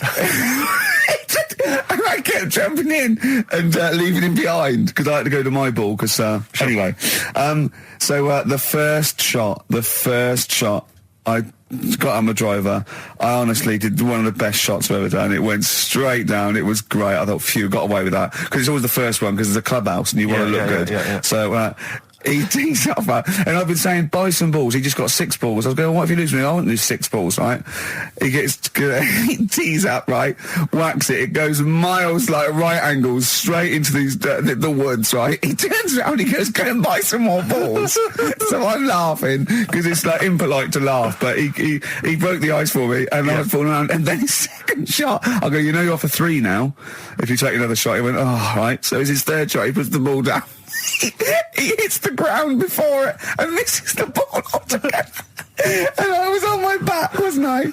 and I kept jumping in and leaving him behind because I had to go to my ball. Because anyway, the first shot, I got on my driver. I honestly did one of the best shots I've ever done. It went straight down. It was great. I thought, phew, got away with that because it's always the first one because it's a clubhouse and you want to look good. Yeah. So. He tees up, and I've been saying, buy some balls. He just got 6 balls. I was going, what if you lose me? I won't lose 6 balls, right? He tees up, right? Whacks it. It goes miles, like right angles, straight into these the woods, right? He turns around, he goes, go and buy some more balls. So I'm laughing because it's like impolite to laugh, but he broke the ice for me, and I was falling around. And then his second shot, I go, you know, you're off a 3 now. If you take another shot, he went, oh, right. So it's his third shot. He puts the ball down. He hits the ground before it and misses the ball altogether. And I was on my back, wasn't I?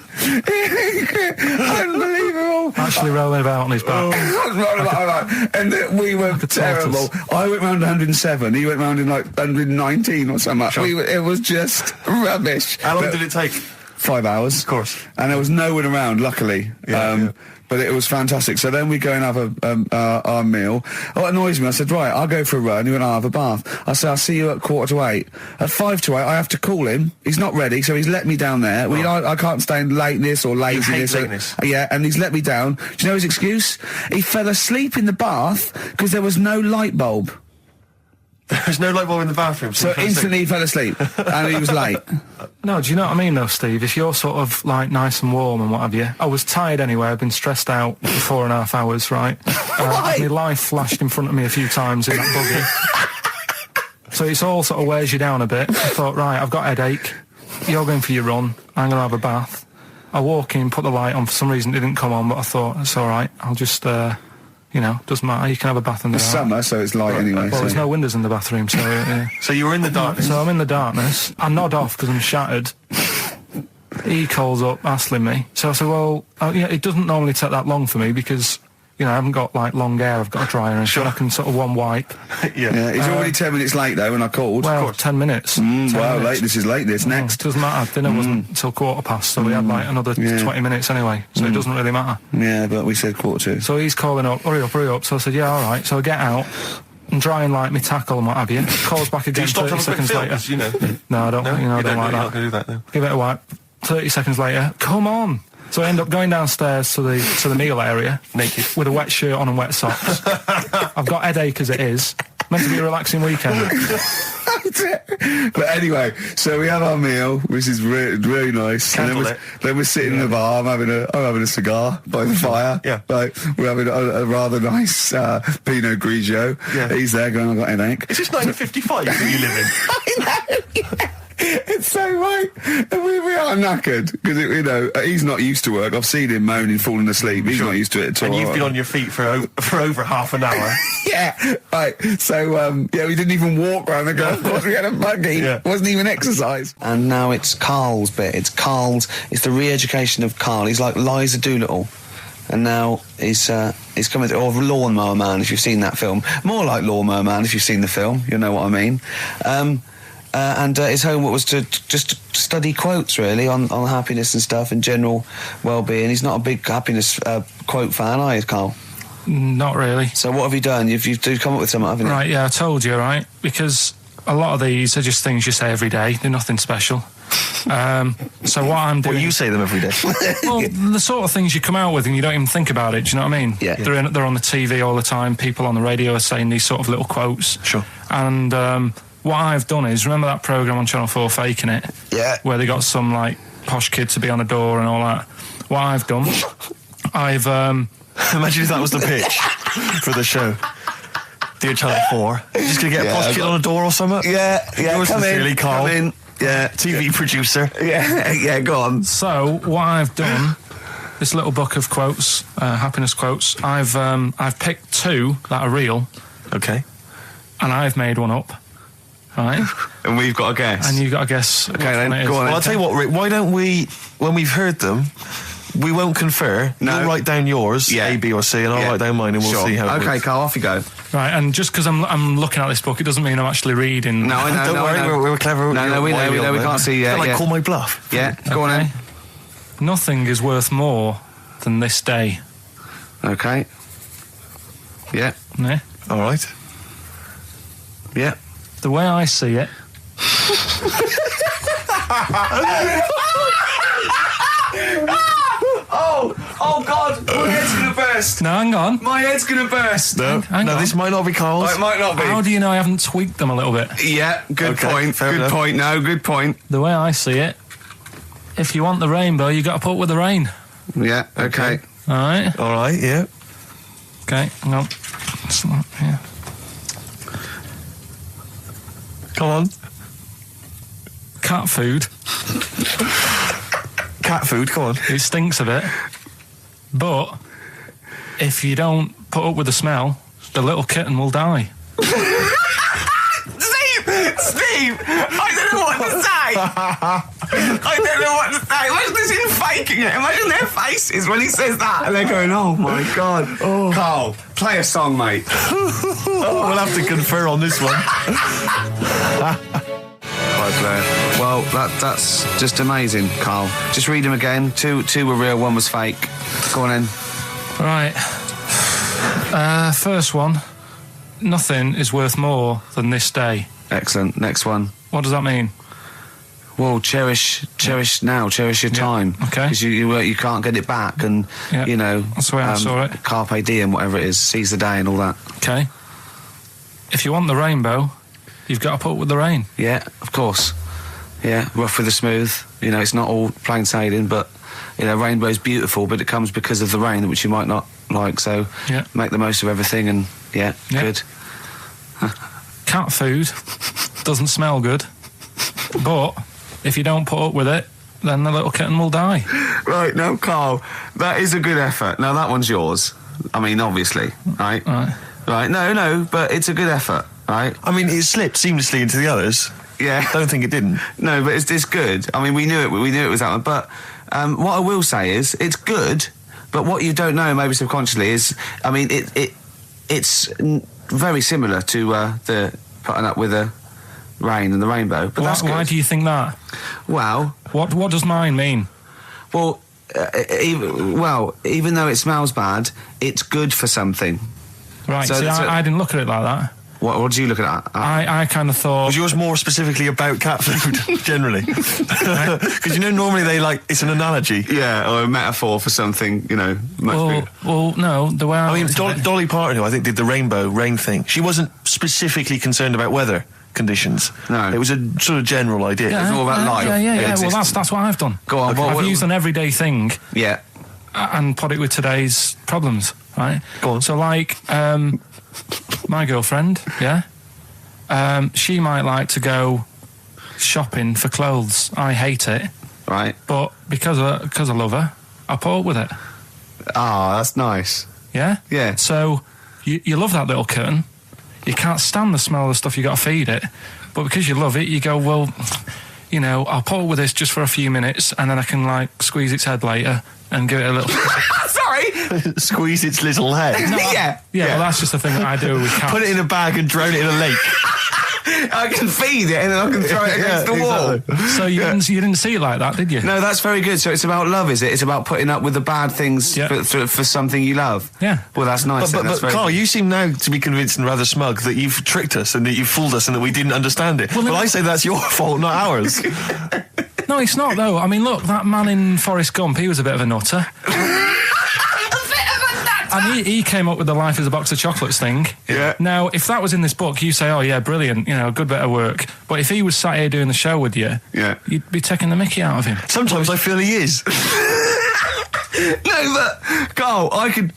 Unbelievable. Actually rolling about on his back. And we were terrible. I went round 107. He went round in like 119 or something. Sure. It was just rubbish. How long did it take? 5 hours. Of course. And there was no one around, luckily. But it was fantastic. So then we go and have our meal. What annoys me, I said, right, I'll go for a run. He went, I'll have a bath. I said, I'll see you at 7:45. At 7:55, I have to call him. He's not ready, so he's let me down there. I can't stand lateness or laziness. You hate lateness. Yeah, and he's let me down. Do you know his excuse? He fell asleep in the bath because there was no light bulb. There's no light bulb in the bathroom. So instantly he fell asleep, and he was late. No, do you know what I mean, though, Steve? If you're sort of, like, nice and warm and what have you. I was tired anyway. I've been stressed out for 4.5 hours, right? My life flashed in front of me a few times in that buggy. So it's all sort of wears you down a bit. I thought, right, I've got a headache. You're going for your run. I'm going to have a bath. I walk in, put the light on. For some reason, it didn't come on, but I thought, it's all right. I'll just... doesn't matter. You can have a bath in the It's summer, so it's light anyway. Well, there's no windows in the bathroom, so... So you were in the darkness? So I'm in the darkness. I nod off because I'm shattered. He calls up, hassling me. So I said, well, it doesn't normally take that long for me because, I haven't got, like, long hair. I've got a dryer and sure. I can sort of one wipe. Yeah, he's already 10 minutes late, though, when I called. Well, 10 minutes. 10 wow, minutes. this is late, this. Next. Doesn't matter. Dinner wasn't until 7:15, so we had, like, another 20 minutes anyway, so it doesn't really matter. Yeah, but we said 7:45. So he's calling up, hurry up. So I said, yeah, all right. So I get out and dry and like me tackle and what have you. Calls back again 30 seconds later. No, I don't, I don't like that. You're not going to do that, no. Give it a wipe. 30 seconds later, come on. So I end up going downstairs to the meal area. Naked. With a wet shirt on and wet socks. I've got headache as it is. Meant to be a relaxing weekend. But anyway, so we have our meal, which is really nice. And then we're sitting in the bar. I'm having a cigar by the fire. Yeah. Like, we're having a rather nice Pinot Grigio. Yeah. He's there going, I've got a headache. Is this 1955 that you live in? I know. Yeah. So, right, we are knackered, because, you know, he's not used to work. I've seen him moaning, falling asleep. He's not used to it at all. And you've been on your feet for over half an hour. Yeah, right. So, we didn't even walk around the golf course. We had a buggy. Yeah. It wasn't even exercise. And now it's Karl's bit. It's the re-education of Karl. He's like Liza Doolittle. And now he's coming to, or Lawnmower Man, if you've seen that film. More like Lawnmower Man, if you've seen the film. You know what I mean. And his homework was to just study quotes, really, on happiness and stuff and general well-being. He's not a big happiness quote fan, are you, Karl? Not really. So what have you done? You've come up with something, haven't you? Right, yeah, I told you, right? Because a lot of these are just things you say every day. They're nothing special. So what I'm doing... Well, you say them every day. Well, the sort of things you come out with and you don't even think about it, do you know what I mean? Yeah. They're on the TV all the time. People on the radio are saying these sort of little quotes. Sure. And what I've done is, remember that programme on Channel 4, Faking It? Yeah. Where they got some, like, posh kid to be on a door and all that. What I've done, I've... Imagine if that was the pitch for the show. Dear Channel 4, you're just going to get a posh kid on a door or something? Yeah, Yours sincerely, Karl. Come in. Yeah. TV producer. Yeah, go on. So, what I've done, this little book of quotes, happiness quotes, I've picked two that are real, Okay. and I've made one up, right? And we've got a guess. And you've got to guess which then, one it is. go on. Well, I'll tell you what, Rick, why don't we, when we've heard them, we won't confer. No. You'll write down yours, Yeah. A, B or C, and I'll Yeah. write down mine and we'll Sure. see how it Okay, works. Karl, off you go. Right, and just because I'm looking at this book, it doesn't mean I'm actually reading. No, I know. Don't no, worry, I know. we're clever. No, we know, we can't see yet. Like Yeah. call my bluff. Yeah, go on Okay. then. Nothing is worth more than this day. Okay. Yeah, Yeah? All right. yeah. The way I see it, Oh God, my head's gonna burst. no, hang on. My head's gonna burst. No, Hang no, on. this might not be Karl's. Oh, it might not be. How do you know I haven't tweaked them a little bit? Yeah, good Okay, point. fair Good enough. point. No, good point. The way I see it, if you want the rainbow, you got to put up with the rain. Yeah, okay. All right? All right, yeah. Okay, hang on. Yeah. Come on. Cat food, Cat food, come on. it stinks a bit. But if you don't put up with the smell, the little kitten will die. Steve, I don't know what to say. I don't know what to say. Imagine this in faking it. Imagine their faces when he says that, and they're going, "Oh my God." Karl, play a song, mate. We'll have to confer on this one. Right, Blair. Well, that's just amazing, Karl. Just read them again. Two were real, one was fake. Go on in. Right. First one. Nothing is worth more than this day. Excellent. Next one. What does that mean? Well, cherish now, cherish your time. okay. Because you can't get it back, and Yeah, you know that's the way I saw it. Carpe diem, whatever it is, seize the day and all that. Okay. If you want the rainbow, you've got to put up with the rain. Yeah, of course. Yeah, rough with the smooth. You know, it's not all plain sailing, but you know, rainbow's beautiful, but it comes because of the rain, which you might not like. So Yeah. make the most of everything, and yeah. Good. Cat food doesn't smell good, but if you don't put up with it, then the little kitten will die. Right, now, Karl, that is a good effort. Now, that one's yours. I mean, obviously, right? Right. Right, no, but it's a good effort, right? I mean, it slipped seamlessly into the others. Yeah. Don't think it didn't. No, but it's good. I mean, we knew it was that one. But what I will say is, it's good, but what you don't know, maybe subconsciously, is, I mean, it's very similar to the putting up with the rain and the rainbow. But that's good. Why do you think that? Well, What does mine mean? well, even though it smells bad, it's good for something. Right, So- see, so- I didn't look at it like that. What did you look at? I kind of thought... Was yours more specifically about cat food, generally? Because, you know, normally it's an analogy. Yeah, or a metaphor for something, you know. Much bigger. Well, no, the way I mean, looked at it- Dolly Parton, who I think did the rain thing, she wasn't specifically concerned about weather conditions. No. It was a sort of general idea. Yeah, It's all about life. Yeah. Well, Existence. that's what I've done. Go on, I've used an everyday thing Yeah. and put it with today's problems, right? Go on. So, like, my girlfriend, yeah, she might like to go shopping for clothes. I hate it. Right. But because I love her, I put up with it. Ah, that's nice. Yeah? Yeah. So, you love that little kitten. You can't stand the smell of the stuff you got to feed it. But because you love it, you go, well, you know, I'll put up with this just for a few minutes, and then I can, like, squeeze its head later and give it a little... Sorry! Squeeze its little head. Yeah. Yeah, well, that's just the thing that I do with cats. Put it in a bag and drone it in a lake. I can feed it and then I can throw it against the wall. Exactly. So you didn't see it like that, did you? No, that's very good. So it's about love, is it? It's about putting up with the bad things for something you love. Yeah. Well, that's nice. But that's very Carl, good. you seem now to be convinced and rather smug that you've tricked us and that you've fooled us and that we didn't understand it. Well, I say that's your fault, not ours. No, it's not, though. I mean, look, that man in Forrest Gump, he was a bit of a nutter. And he came up with the life as a box of chocolates thing. Yeah. Now, if that was in this book, you say, oh, yeah, brilliant, you know, good bit of work. But if he was sat here doing the show with you, you'd be taking the mickey out of him. Sometimes I feel he is. No, but Carl, I could.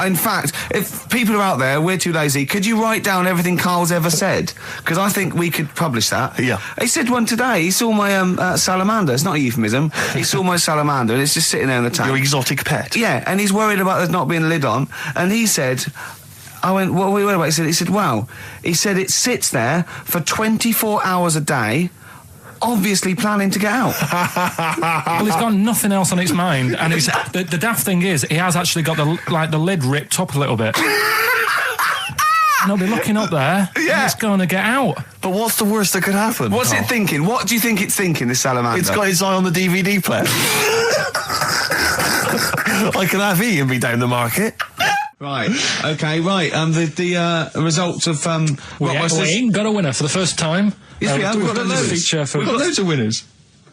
In fact, if people are out there, we're too lazy. Could you write down everything Carl's ever said? Because I think we could publish that. Yeah. He said one today. He saw my salamander. It's not a euphemism. He saw my salamander, and it's just sitting there in the tank. Your exotic pet. Yeah, and he's worried about there not being a lid on. And he said, I went, what are we worried about? He said, wow. He said it sits there for 24 hours a day, obviously planning to get out. Well, it's got nothing else on its mind, and it's the daft thing is, he has actually got the lid ripped up a little bit. And he'll be looking up there, and it's going to get out. But what's the worst that could happen? What's it thinking? What do you think it's thinking, this salamander? It's got its eye on the DVD player. I can have Ian be down the market. Right. Okay. Right. The results of We ain't got a winner for the first time. Yes, we have. We've We've done got this loads. feature for... We've got loads of winners.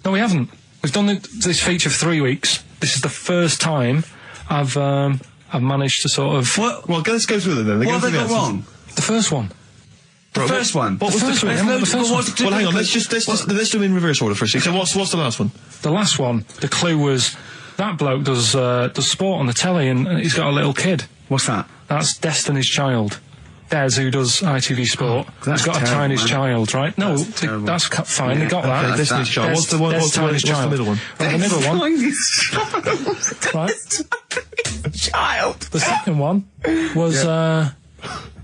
No, we haven't. We've done this feature for 3 weeks. This is the first time I've managed to sort of... What? Well, let's go through them then. What have they got wrong? The first one. The first one. What was The first one. the The first one. Well, hang on. Let's do them in reverse order first. So what's the last one? The last one, the clue was that bloke does sport on the telly and he's got a little kid. What's that? That's Destiny's Child. Des, who does ITV Sport, that's has got terrible, a tiny man. child, right? No, terrible. that's fine. Yeah, They got that. okay, Destiny's Child. What's the middle one? Well, the middle one. Right. Child. The second one was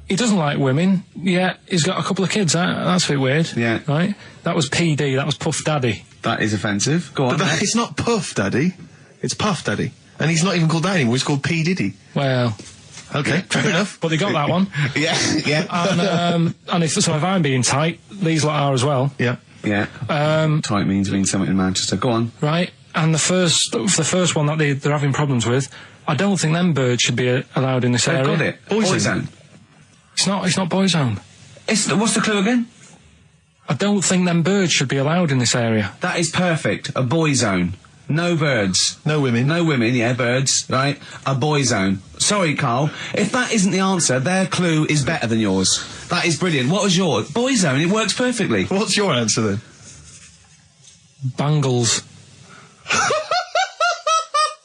he doesn't like women. Yeah, he's got a couple of kids. That's a bit weird. Yeah. Right. That was PD. That was Puff Daddy. That is offensive. Go on. But it's not Puff Daddy. It's Puff Daddy. And he's not even called that anymore. He's called P. Diddy. Well. Okay, fair enough. But they got that one. Yeah. And if I'm being tight, these lot are as well. Yeah. Yeah. Tight means something in Manchester. Go on. Right. And the first one that they're having problems with, I don't think them birds should be allowed in this They've area. got it. Boyzone. It's not Boyzone. What's the clue again? I don't think them birds should be allowed in this area. That is perfect. A boy zone. No birds. No women. No women, yeah, birds, right? A boy zone. Sorry, Carl. If that isn't the answer, their clue is better than yours. That is brilliant. What was yours? Boy zone, it works perfectly. What's your answer then? Bangles.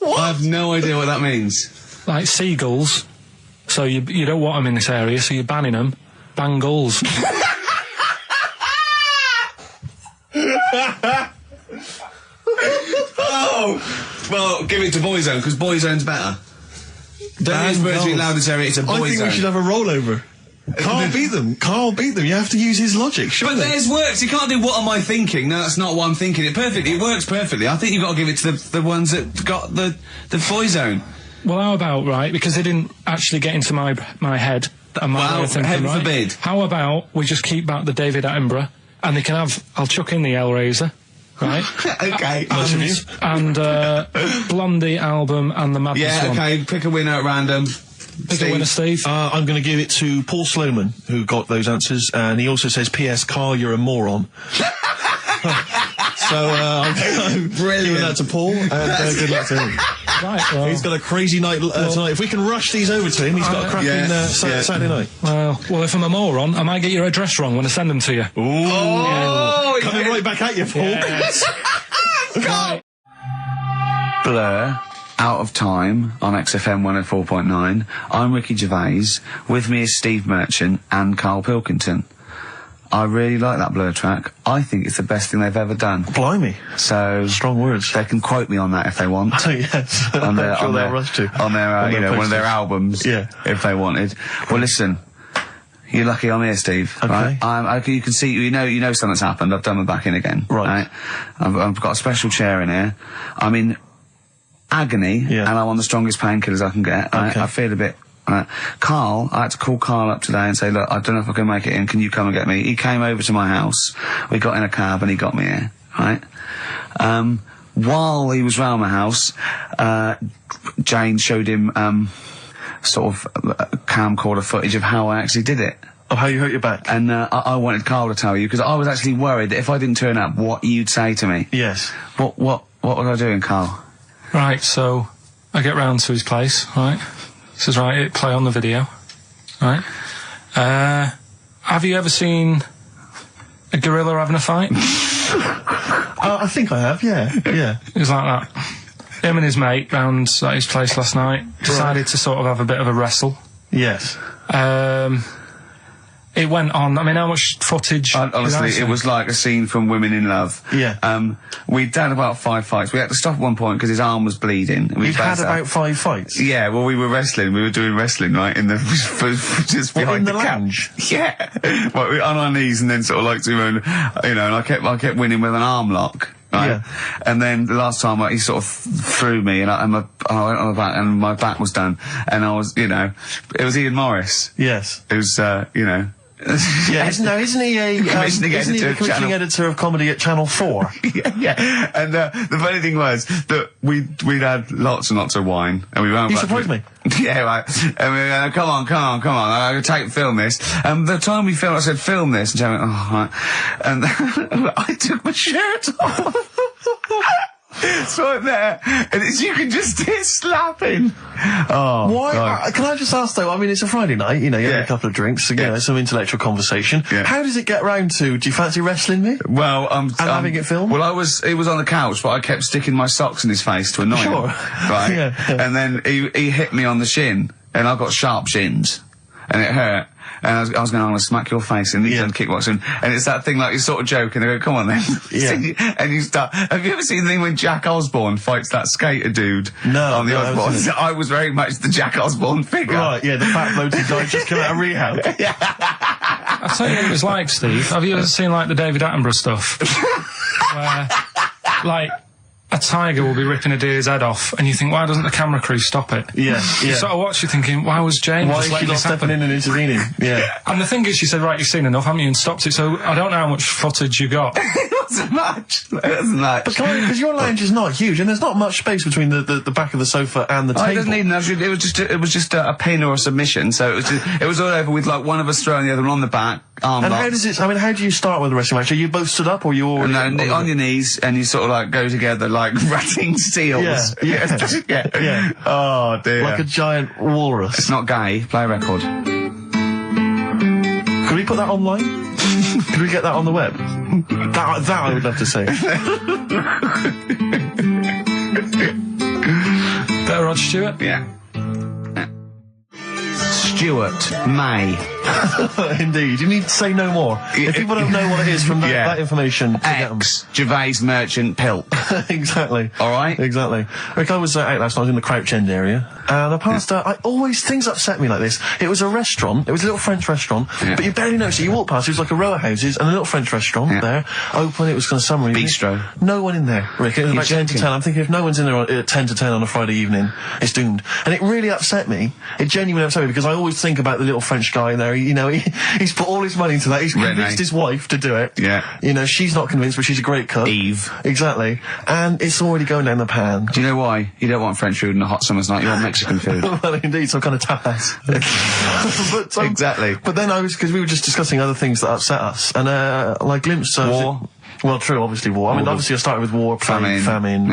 I have no idea what that means. Like seagulls. So you don't want them in this area, so you're banning them. Bangles. Oh! Well, give it to Boyzone, because Boyzone's better. There is birds being allowed in this area, it's a Boyzone. I think we should have a rollover. Carl beat them. Carl beat them. You have to use his logic, surely. But theirs works. You can't do what am I thinking. No, that's not what I'm thinking. It perfectly. It works perfectly. I think you've got to give it to the ones that got the Boyzone. Well, how about, right, because they didn't actually get into my head and my way of thinking, heaven right? forbid. How about we just keep back the David Attenborough and they can have, I'll chuck in the Hellraiser, right? Okay. And Blondie album and the Madness Yeah, one. okay. Pick a winner at random. Pick a winner, Steve. I'm going to give it to Paul Sloman, who got those answers, and he also says, P.S. Carl, you're a moron. So, I'm giving that to Paul, and good luck to him. Right, well, He's got a crazy night tonight. If we can rush these over to him, he's got a cracking Saturday night. well, if I'm a moron, I might get your address wrong when I send them to you. Ooh. Oh, Coming right back at you, Paul. Yes. Right. Blur, Out of Time on XFM 104.9. I'm Ricky Gervais. With me is Steve Merchant and Karl Pilkington. I really like that Blur track. I think it's the best thing they've ever done. Blimey. So strong words. They can quote me on that if they want. Oh, yes. On their, I'm sure on they'll their, rush to. on their, On you their know, one of their posters. albums. Yeah. If they wanted. Well, listen. You're lucky I'm here, Steve. Okay. Right? You can see, you know something's happened. I've done my back in again. Right. I've got a special chair in here. I'm in agony, Yeah. and I'm on the strongest painkillers I can get. Okay. I feel a bit. Carl, I had to call Carl up today and say, look, I don't know if I can make it in. Can you come and get me? He came over to my house. We got in a cab and he got me here. Right. While he was round my house, Jane showed him sort of camcorder footage of how I actually did it. Of how you hurt your back. And I wanted Carl to tell you, because I was actually worried that if I didn't turn up, what you'd say to me. Yes. What was I doing, Carl? Right, so I get round to his place, right? Says, right, hit play on the video, right? Have you ever seen a gorilla having a fight? I think I have, yeah. It was like that. Him and his mate round at his place last night decided to sort of have a bit of a wrestle. Yes. It went on. I mean, how much footage? Honestly, it was like a scene from Women in Love. Yeah. We'd done about 5 fights. We had to stop at one point because his arm was bleeding. You'd had about 5 fights? Yeah, well, we were wrestling. We were doing wrestling, right, in the just behind in the couch. lounge? Yeah. Well, we were on our knees and then sort of like doing, you know, and I kept winning with an arm lock. Right? Yeah. And then the last time he sort of threw me and I went on my back and my back was done. And I was, you know, it was Ian Morris. Yes. It was, you know. Yeah, isn't he a commissioning editor of comedy at Channel 4? yeah. And the funny thing was that we'd had lots and lots of wine, and we went. You surprised me. Yeah, right. And we went, come on. I'm gonna film this. And the time we filmed, I said, film this, and Joe went, oh, right. And I took my shirt off. It's right there, and you can just hear slapping. Oh, why? Can I just ask though? I mean, it's a Friday night. You know, you have a couple of drinks, you know, some intellectual conversation. Yeah. How does it get round to? Do you fancy wrestling me? Well, and having it filmed. Well, he was on the couch, but I kept sticking my socks in his face to annoy him. Right. Yeah. And then he hit me on the shin, and I got sharp shins, and it hurt. And I was going, I'm going to smack your face, and he's done kickboxing. And it's that thing like, you sort of joke, and they go, come on then. Yeah. And you start, have you ever seen the thing when Jack Osborne fights that skater dude? No. On the Osborne? I was very much the Jack Osborne figure. Right, yeah, the fat bloated guy just come out of rehab. I'll tell you what it was like, Steve. Have you ever seen, like, the David Attenborough stuff? Where, like, a tiger will be ripping a deer's head off, and you think, why doesn't the camera crew stop it? Yeah. You sort of watch, you're thinking, why was James Why just is she letting not this happen? stepping in and intervening? Yeah. And the thing is, she said, right, you've seen enough, haven't you, and stopped it, so I don't know how much footage you got. It wasn't much. But because your lounge is not huge, and there's not much space between the back of the sofa and the table. It doesn't need enough. It was just a pin or a submission. So it was all over with like one of us throwing the other one on the back. Arm and locked. how does it? I mean, how do you start with a wrestling match? Are you both stood up, or you all on your knees, and you sort of like go together like ratting seals. Yeah. Oh dear. Like a giant walrus. It's not gay. Play a record. Could we put that online? Could we get that on the web? That I would love to see. Better Rod Stewart? Yeah. Stuart May. Indeed. You need to say no more. If people don't know what it is from that information, Gervais Merchant Pilk. Exactly. All right. Exactly. Rick, I was out last night. I was in the Crouch End area, and I passed. Things upset me like this. It was a restaurant. It was a little French restaurant, but you barely noticed it. You walk past. It was like a row of houses and a little French restaurant there, open. It was kind of summer evening. Bistro. No one in there, Rick. It was about 10 to 10. I'm thinking if no one's in there at 10 to 10 on a Friday evening, it's doomed. And it really upset me. It genuinely upset me because I always think about the little French guy in there. You know, he's put all his money into that. He's convinced his wife to do it. Yeah. You know, she's not convinced, but she's a great cook. Eve. Exactly. And it's already going down the pan. Do you know why? You don't want French food on a hot summer's night. You want Mexican food. Well, indeed, some kind of tapas. But, exactly. But then because we were just discussing other things that upset us, and like glimpse of war. Well, true, obviously war. I mean, obviously I started with war, famine,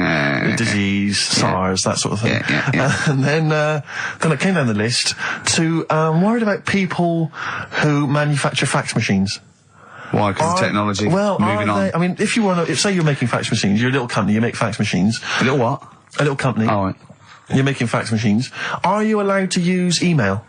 disease, SARS, that sort of thing. And then it came down the list to worried about people who manufacture fax machines. Why? Because of technology. Well, moving on. I mean, if you want to, say you're making fax machines, you're a little company, you make fax machines. A little what? A little company. Oh, right. You're making fax machines. Are you allowed to use email?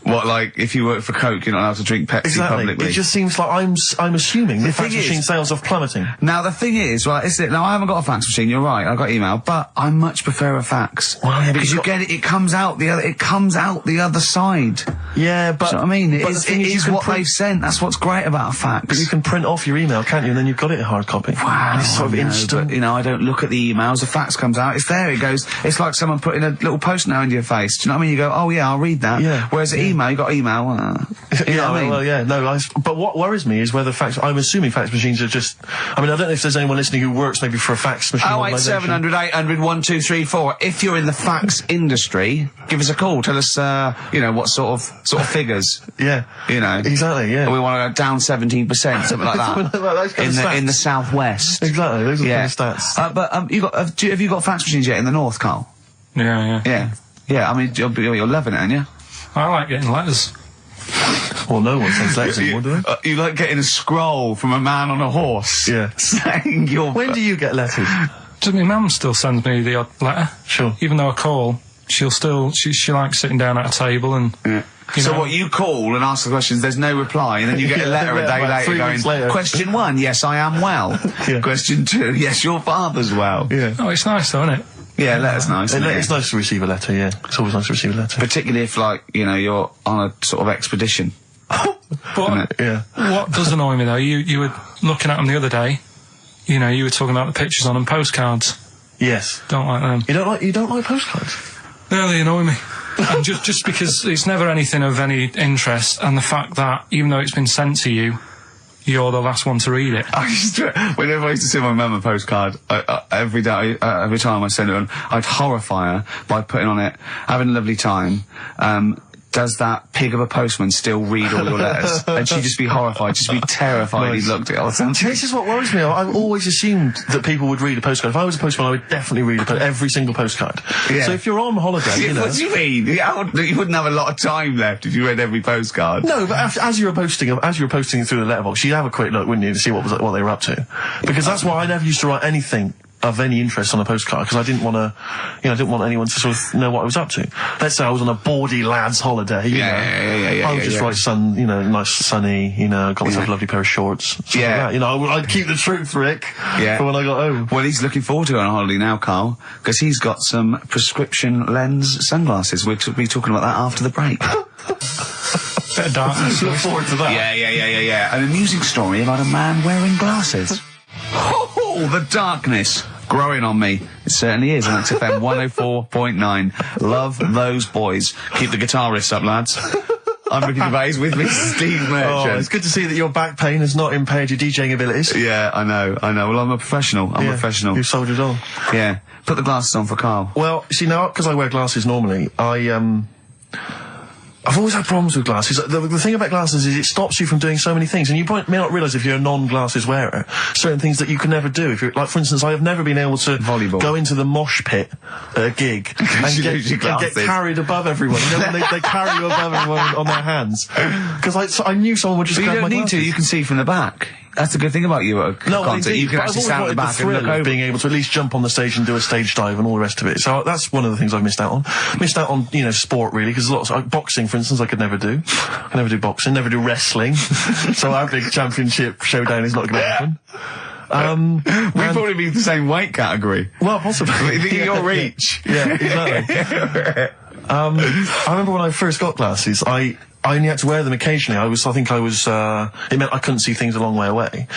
What, like, if you work for Coke, you're not allowed to drink Pepsi publicly? It just seems like I'm assuming that fax thing is- machine sales are plummeting. Now, the thing is, right, now I haven't got a fax machine, you're right, I've got email, but I much prefer a fax. Well, yeah, because you get it, it comes out the other side. Yeah, but... Do you know what I mean? It but is, the thing it is you what can they've sent, that's what's great about a fax. But you can print off your email, can't you? And then you've got it in hard copy. Wow, And it's sort of I know, instant. But, you know, I don't look at the emails, the fax comes out, it's there, it goes, it's like someone putting a little post note into your face. Do you know what I mean? You go, oh yeah, I'll read that. Yeah. Whereas email, you got email, you know what I mean? Well, yeah, no, but what worries me is whether I'm assuming fax machines are just, I mean, I don't know if there's anyone listening who works maybe for a fax machine organisation. 08700 800 1234. If you're in the fax industry, give us a call, tell us, you know, what sort of figures. Yeah. You know. Exactly, yeah. We want to go down 17%, something like that. Those kind of stats. In the southwest. Exactly, those are the kind of stats. But have you got fax machines yet in the north, Carl? Yeah. Yeah, I mean, you're loving it, aren't you? I like getting letters. Well, no one sends letters anymore, do they? You like getting a scroll from a man on a horse. Yeah. Saying you're... When do you get letters? My mum still sends me the odd letter. Sure. Even though I call, she'll still, she likes sitting down at a table and... Yeah. So know, what, you call and ask the questions, there's no reply, and then you get a letter a day about 3 later weeks going, later. question 1, yes, I am well. Yeah. Question 2, yes, your father's well. Yeah. Oh, it's nice though, isn't it? Yeah, letter's nice, isn't it? It's nice to receive a letter, yeah. It's always nice to receive a letter. Particularly if, like, you know, you're on a sort of expedition. But Yeah. what does annoy me though, you were looking at them the other day, you know, you were talking about the pictures on them, postcards. Yes. Don't like them. You don't like postcards? No, they annoy me. And just because it's never anything of any interest, and the fact that, even though it's been sent to you, you're the last one to read it. Whenever I used to send my mum a postcard, every day, every time I send it on, I'd horrify her by putting on it, having a lovely time, does that pig of a postman still read all your letters? And she'd just be horrified, just be terrified Nice. he looked at it all the time. This is what worries me. I've always assumed that people would read a postcard. If I was a postman, I would definitely read every single postcard. Yeah. So if you're on holiday, you know... What do you mean? You wouldn't have a lot of time left if you read every postcard. No, but as you were posting through the letterbox, you'd have a quick look, wouldn't you, to see what they were up to? Because that's why I never used to write anything of any interest on a postcard, because I didn't want anyone to sort of know what I was up to. Let's say I was on a baudy lad's holiday, you know. I would just write nice sunny, you know, got myself a lovely pair of shorts. Stuff like that. You know, I'd keep the truth, Rick, for when I got home. Well, he's looking forward to going on holiday now, Carl, because he's got some prescription lens sunglasses. We'll be talking about that after the break. Bit of darkness. Look forward to that. Yeah. An amusing story about a man wearing glasses. Oh, the darkness growing on me. It certainly is on XFM 104.9. Love those boys. Keep the guitar riffs up, lads. I'm Ricky Gervais with me, Steve Merchant. Oh, it's good to see that your back pain has not impaired your DJing abilities. Yeah, I know. Well, I'm a professional. I'm a professional. You've soldiered on. Yeah. Put the glasses on for Carl. Well, see, now, because I wear glasses normally, I've always had problems with glasses. The thing about glasses is it stops you from doing so many things, and you may not realise if you're a non-glasses wearer, certain things that you can never do. If you're, like, for instance, I have never been able to go into the mosh pit at a gig and get carried above everyone. You know, when they carry you above everyone on their hands. Because I knew someone would just grab my glasses. You don't need to, you can see from the back. That's the good thing about you at a concert. Indeed, you can actually stand at the back and look over. Being able to at least jump on the stage and do a stage dive and all the rest of it. So that's one of the things I've missed out on. Missed out on, you know, sport really, because lots of boxing, for instance, I could never do. I never do boxing, never do wrestling. So our big championship showdown is not going to happen. We'd probably be the same weight category. Well, possibly. Your reach. Yeah, exactly. I remember when I first got glasses, I only had to wear them occasionally. It meant I couldn't see things a long way away.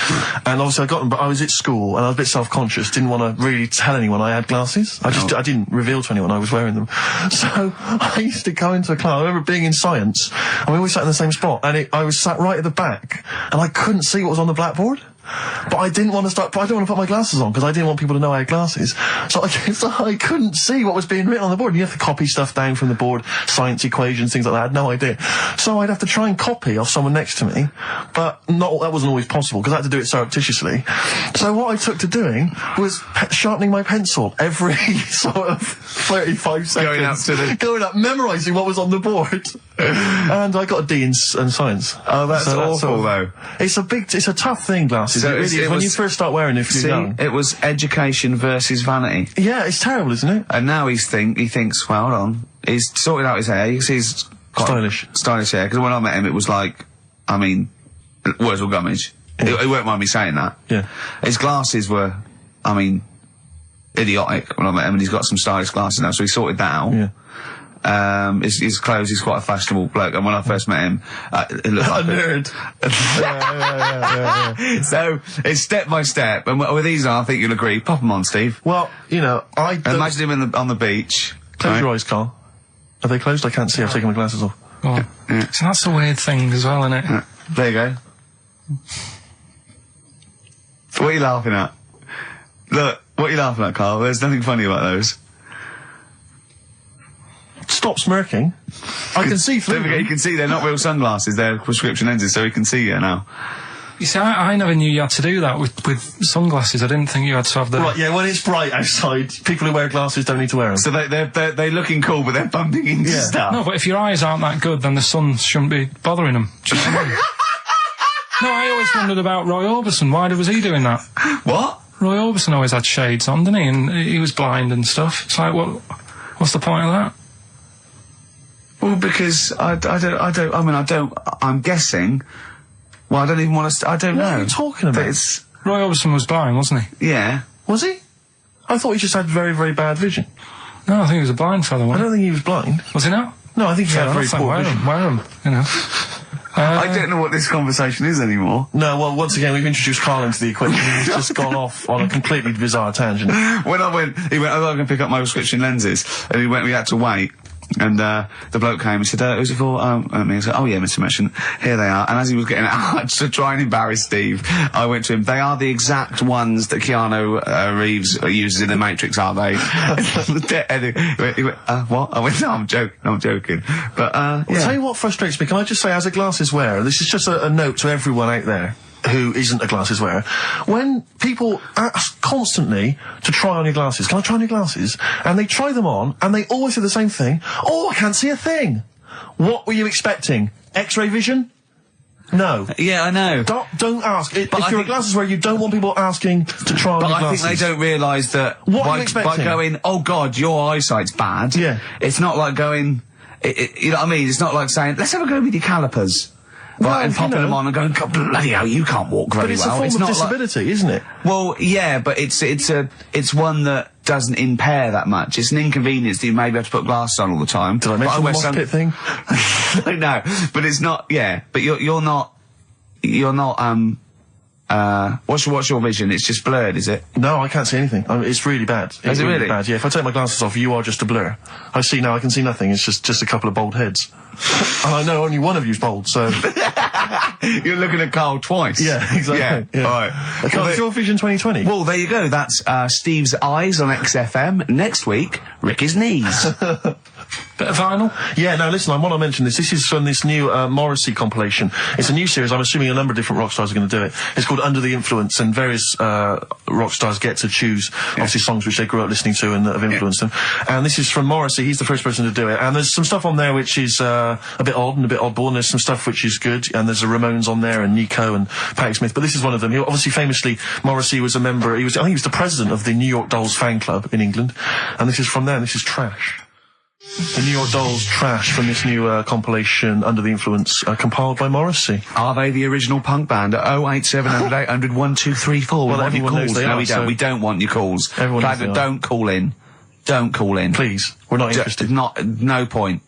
And obviously I got them, but I was at school and I was a bit self-conscious, didn't want to really tell anyone I had glasses. I didn't reveal to anyone I was wearing them. So I used to go into a class. I remember being in science, and we always sat in the same spot, and I was sat right at the back, and I couldn't see what was on the blackboard. But I didn't want to put my glasses on because I didn't want people to know I had glasses. So I couldn't see what was being written on the board. And you have to copy stuff down from the board, science equations, things like that. I had no idea. So I'd have to try and copy off someone next to me, but that wasn't always possible because I had to do it surreptitiously. So what I took to doing was sharpening my pencil every sort of 35 seconds. Going up, memorising what was on the board. And I got a D in science. Oh, that's awful, though. It's a tough thing, glasses. So when you first start wearing it, if you're young. It was education versus vanity. Yeah, it's terrible, isn't it? And now he thinks, well, hold on. He's sorted out his hair. He's Stylish, yeah. Because when I met him, it was like, I mean, words were gummage. Yeah. He won't mind me saying that. Yeah. His glasses were, I mean, idiotic when I met him, and he's got some stylish glasses now, so he sorted that out. Yeah. His clothes, he's quite a fashionable bloke, and when I first met him, it looked like a nerd. yeah. So, it's step by step, and with these on, I think you'll agree. Pop them on, Steve. Well, you know, imagine him on the beach. Close your eyes, Carl. Are they closed? I can't see. I've taken my glasses off. Oh. Yeah. So that's a weird thing as well, isn't it? Yeah. There you go. What are you laughing at? Look, what are you laughing at, Carl? There's nothing funny about those. Stop smirking. I can see through Don't forget, them. you can see they're not real sunglasses, they're prescription lenses, so you can see you now. You see, I never knew you had to do that with sunglasses. I didn't think you had to have the... Right, yeah, when it's bright outside, people who wear glasses don't need to wear them. So they're looking cool, but they're bumping into stuff. No, but if your eyes aren't that good, then the sun shouldn't be bothering them. Do you know what I mean? No, I always wondered about Roy Orbison. Why was he doing that? What? Roy Orbison always had shades on, didn't he? And he was blind and stuff. It's like, what's the point of that? Well, because I'm guessing. Well, I don't even want to. I don't know. What are you talking about? Roy Orbison was blind, wasn't he? Yeah. Was he? I thought he just had very, very bad vision. No, I think he was a blind fellow. I don't think he was blind. Was he not? No, I think he had very poor vision. Wear him, you know. I don't know what this conversation is anymore. No, well, once again, we've introduced Carl into the equation. He's just gone off on a completely bizarre tangent. When he went, I'm going to pick up my prescription lenses, and we had to wait. And the bloke came and said, who's it for? I said, oh yeah, Mr. Merchant, here they are. And as he was getting out, to try and embarrass Steve, I went to him, they are the exact ones that Keanu Reeves uses in The Matrix, are they? He went, what? I went, no, I'm joking. But, yeah. I'll tell you what frustrates me. Can I just say, as a glasses wearer, this is just a note to everyone out there who isn't a glasses wearer. When people ask constantly to try on your glasses, can I try on your glasses? And they try them on, and they always say the same thing. Oh, I can't see a thing. What were you expecting? X-ray vision? No. Yeah, I know. Don't ask. If you're a glasses wearer, you don't want people asking to try on your glasses. But I think they don't realise that what are you expecting? By going, oh God, your eyesight's bad. Yeah. It's not like going, you know what I mean? It's not like saying, let's have a go with your calipers. Right, and popping them on and going, God, bloody hell, you can't walk very well. But it's a form of disability, isn't it? Well, yeah, but it's one that doesn't impair that much. It's an inconvenience that you maybe have to put glasses on all the time. Did I mention the mosh pit thing? No, but it's not, yeah, but you're not, what's your vision? It's just blurred, is it? No, I can't see anything. It's really bad. Is it really? Bad, yeah. If I take my glasses off, you are just a blur. I see now, I can see nothing. It's just a couple of bald heads. And I know only one of you's bald, so... You're looking at Carl twice. Yeah, exactly. Yeah. All right. Carl, it's your Vision 2020. Well, there you go. That's Steve's Eyes on XFM. Next week, Ricky's Knees. Bit of vinyl? Yeah, now listen, I want to mention this. This is from this new Morrissey compilation. It's a new series. I'm assuming a number of different rock stars are going to do it. It's called Under the Influence, and various rock stars get to choose, obviously, songs which they grew up listening to and that have influenced them. And this is from Morrissey. He's the first person to do it. And there's some stuff on there which is a bit odd and a bit oddball, and there's some stuff which is good. And there's the Ramones on there, and Nico and Patti Smith. But this is one of them. He, obviously, famously, Morrissey was a member. I think he was the president of the New York Dolls fan club in England. And this is from there, and this is Trash. The New York Dolls Trash from this new compilation Under the Influence, compiled by Morrissey. Are they the original punk band? At 08700 800 1234. Well, everyone knows they are. We don't. We don't want your calls. Everyone knows they are. Don't call in. Don't call in. Please. We're not interested. No point.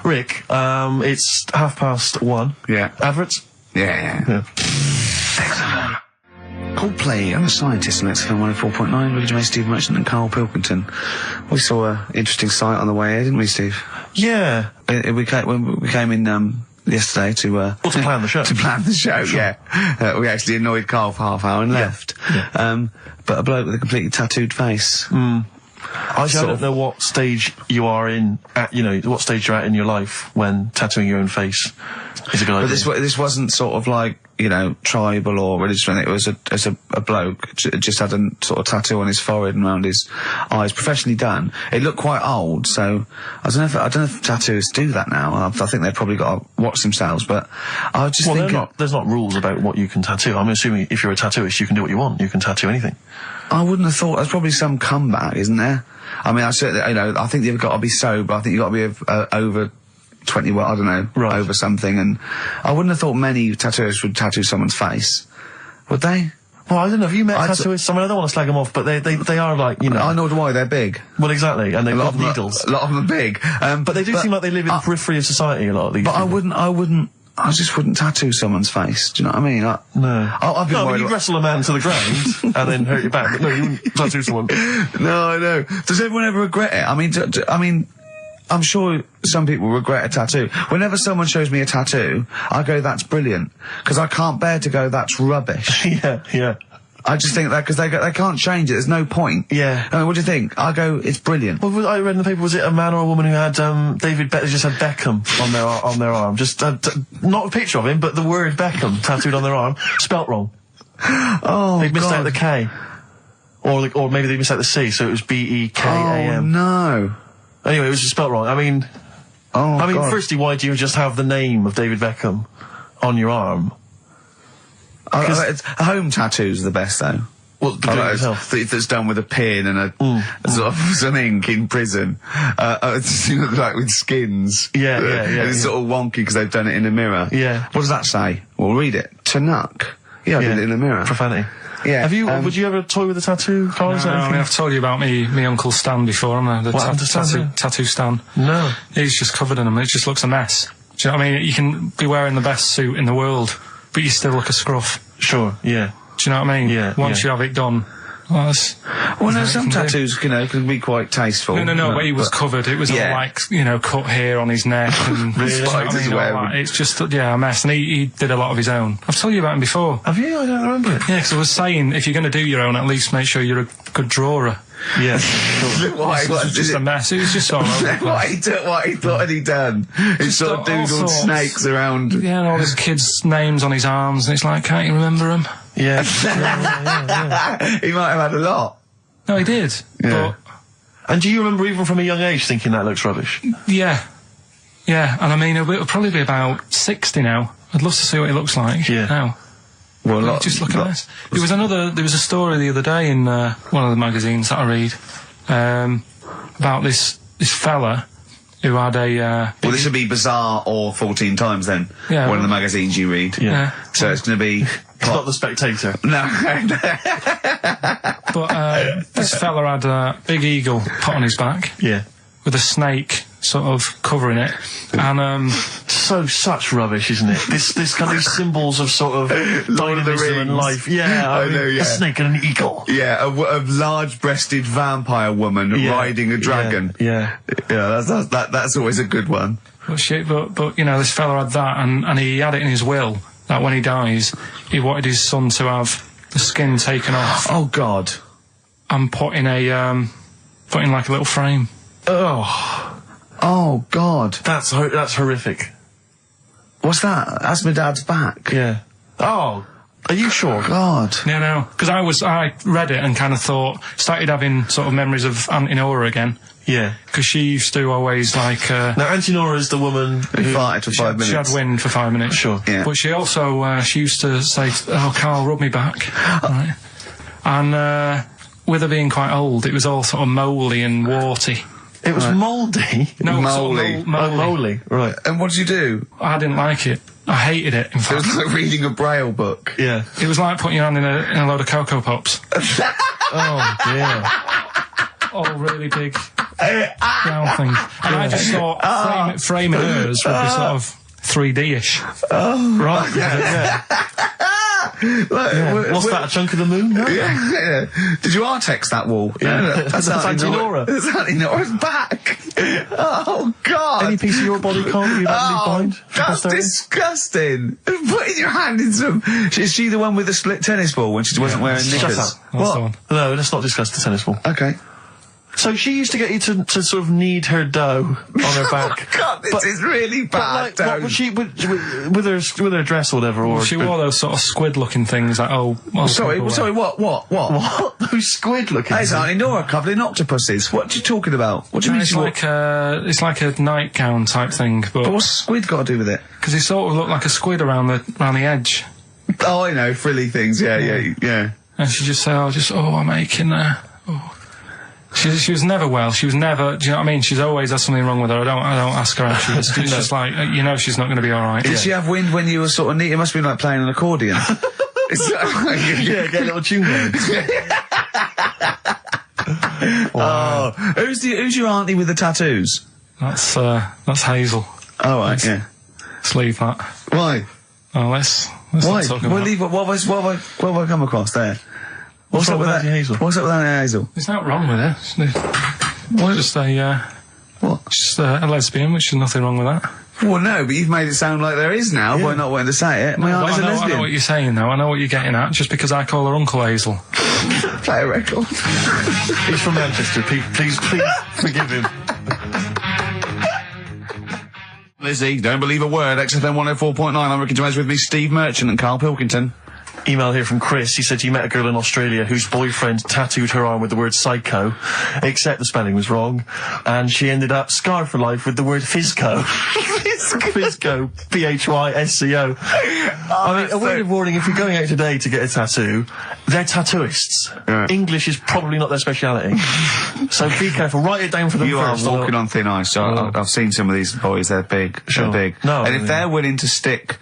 Rick, it's 1:30. Yeah. Adverts? Yeah. Coldplay and the Scientists on XFM 104.9 with Gervais, Steve Merchant and Karl Pilkington. We saw an interesting sight on the way here, didn't we, Steve? Yeah. We came in yesterday to plan the show. To plan the show, sure. Yeah. We actually annoyed Karl for half hour and left. Yeah. But a bloke with a completely tattooed face. I don't know what stage you are in, what stage you're at in your life when tattooing your own face is a good idea. But this wasn't sort of like, tribal or religious or anything. It was a bloke just had a sort of tattoo on his forehead and around his eyes, professionally done. It looked quite old, so I don't know if tattooists do that now. I think they've probably got to watch themselves, but I was just thinking... there's not rules about what you can tattoo. I'm assuming if you're a tattooist, you can do what you want. You can tattoo anything. I wouldn't have thought. There's probably some comeback, isn't there? I mean, I certainly, I think you've got to be sober. I think you've got to be over 20, well, I don't know, Right. over something, and I wouldn't have thought many tattooists would tattoo someone's face. Would they? Well, I don't know. Have you met I tattooists? I mean, I don't want to slag them off, but they are like, you know. I know why, they're big. Well, exactly, and they've got of them needles. a lot of them are big. But they do seem like they live in the periphery of society, a lot of these. But people. I just wouldn't tattoo someone's face. Do you know what I mean? No. I've been No, I worried mean, you'd about- wrestle a man to the ground and then hurt your back. But no, you wouldn't tattoo someone. No, I know. Does everyone ever regret it? I mean, I'm sure some people regret a tattoo. Whenever someone shows me a tattoo, I go, that's brilliant. Because I can't bear to go, that's rubbish. Yeah. I just think that because they can't change it. There's no point. Yeah. I mean, what do you think? I go, it's brilliant. Well, I read in the paper, was it a man or a woman who had just had Beckham on their arm? Just not a picture of him, but the word Beckham tattooed on their arm, spelt wrong. Oh, They missed God. out the K, or maybe they missed out the C, so it was Bekam. Oh, no. Anyway, it was just spelt wrong. I mean, God. firstly, why do you just have the name of David Beckham on your arm? Home tattoos are the best, though. Well, do it yourself. That's done with a pin and a sort of some ink in prison, like with skins. Yeah. And it's sort of wonky because they've done it in a mirror. Yeah. What does that say? Well, read it. Tanuck. Yeah, I did it in a mirror. Profanity. Yeah. Have you? Would you ever toy with a tattoo, Carl? No, Is that I mean, anything? I've told you about me Uncle Stan before, haven't I? What happened to Stan? Tattoo Stan. No. He's just covered in them. It just looks a mess. Do you know what I mean? You can be wearing the best suit in the world, but you still look a scruff. Sure. Yeah. Do you know what I mean? Yeah, Once you have it done, well, that's... Well, no, you some can do. tattoos, can be quite tasteful. No, but he was covered. It was all Yeah. like, cut hair on his neck and Really? you know what I Spiders mean, all wearing- that. It's just, a mess. And he did a lot of his own. I've told you about him before. Have you? I don't remember it. Yeah, because I was saying, if you're going to do your own, at least make sure you're a good drawer. Yeah. Why? It was just a mess. It was just all over the place. What he thought had he done? He sort of all doodled sorts. snakes around. Yeah, and all his kids' names on his arms, and it's like, can't you remember them? Yeah. He might have had a lot. No, he did. Yeah. And do you remember even from a young age thinking that looks rubbish? But, yeah, and I mean, it'll probably be about 60 now. I'd love to see what he looks like now. Well, Just look at this. There was a story the other day in one of the magazines that I read about this fella who had a... Well, this would be Bizarre or 14 Times then. Yeah, One of the well- magazines you read. Yeah. So it's going to be... It's not the Spectator. No. But this fella had a big eagle put on his back Yeah. with a snake sort of covering it, and Such rubbish, isn't it? This kind of symbols of sort of Lord of the dynamism and Rings. life. Yeah, I know, mean, yeah. a snake and an eagle. Yeah, a large-breasted vampire woman riding a dragon. Yeah. Yeah, that's always a good one. but this fella had that, and he had it in his will that when he dies, he wanted his son to have the skin taken off Oh, God. and put in like a little frame. Oh, God. That's horrific. What's that? That's my dad's back. Yeah. Oh, are you sure? God. No, because I read it and kind of started having sort of memories of Auntie Nora again, Yeah. because she used to always like... Now, Auntie Nora is the woman He farted for 5 minutes. She had wind for 5 minutes. Sure. Yeah. But she also, she used to say, "Oh, Carl, rub me back." Right? And with her being quite old, it was all sort of mouldy and warty. It was mouldy. No, Mouldy. sort of Mouldy. Right. And what did you do? I didn't like it. I hated it, in It fact. was like reading a Braille book. Yeah. It was like putting your hand in a load of Cocoa Pops. Oh, dear. All really big brown things. And I just thought framing hers would be sort of 3D-ish. Right. Yeah. What's that, a chunk of the moon? No. Yeah. Did you Artex that wall? Yeah. That's That's Auntie Nora. That's Auntie Nora's back. Oh, God. Any piece of your body can't you leave behind? for That's posterity? disgusting. Putting your hand in some... Is she the one with the split tennis ball when she wasn't wearing Shut knickers? up. That's the What? one. No, let's not discuss the tennis ball. Okay. So she used to get you to sort of knead her dough on her back. God, this is really But bad. like, what would she with her dress or whatever? Or She wore those sort of squid-looking things like, Sorry, what? what? Those squid looking. Hey, Auntie Nora coupling octopuses. What are you talking about? What do you mean? It's like a nightgown type thing, But what's squid got to do with it? because it sort of looked like a squid around the edge. Oh, I know, frilly things. Yeah. And she just said, I'm making She was never well. She was never. Do you know what I mean? She's always had something wrong with her. I don't ask her how she is. It's just like she's not going to be all right. Did she have wind when you were sort of neat? It must have been like playing an accordion. Yeah, get a little tune going. Wow. Oh, who's your auntie with the tattoos? That's Hazel. Oh, right, yeah. Let's leave that. Why? Oh, let's Why? not talk about Leave it. What have I come across there? What's up with Auntie Hazel? What's up with Auntie Hazel? There's nothing wrong with her. What? Just a lesbian, which is nothing wrong with that. Well, no, but you've made it sound like there is now by not wanting to say it. My auntie's a lesbian. I know what you're saying, though. I know what you're getting at, just because I call her Uncle Hazel. Play a record. He's from Manchester. Please forgive him. Lizzie, don't believe a word. XFM 104.9. I'm Ricky Gervais, with me, Steve Merchant and Karl Pilkington. Email here from Chris. He said he met a girl in Australia whose boyfriend tattooed her arm with the word psycho, except the spelling was wrong, and she ended up scarred for life with the word physco. Physco. Physco. I mean, a word of warning, if you're going out today to get a tattoo, they're tattooists. Yeah. English is probably not their speciality. So be careful. Write it down for them You first. are walking on thin ice. So I've seen some of these boys. They're big. Sure. They're big. No, and if they're willing to stick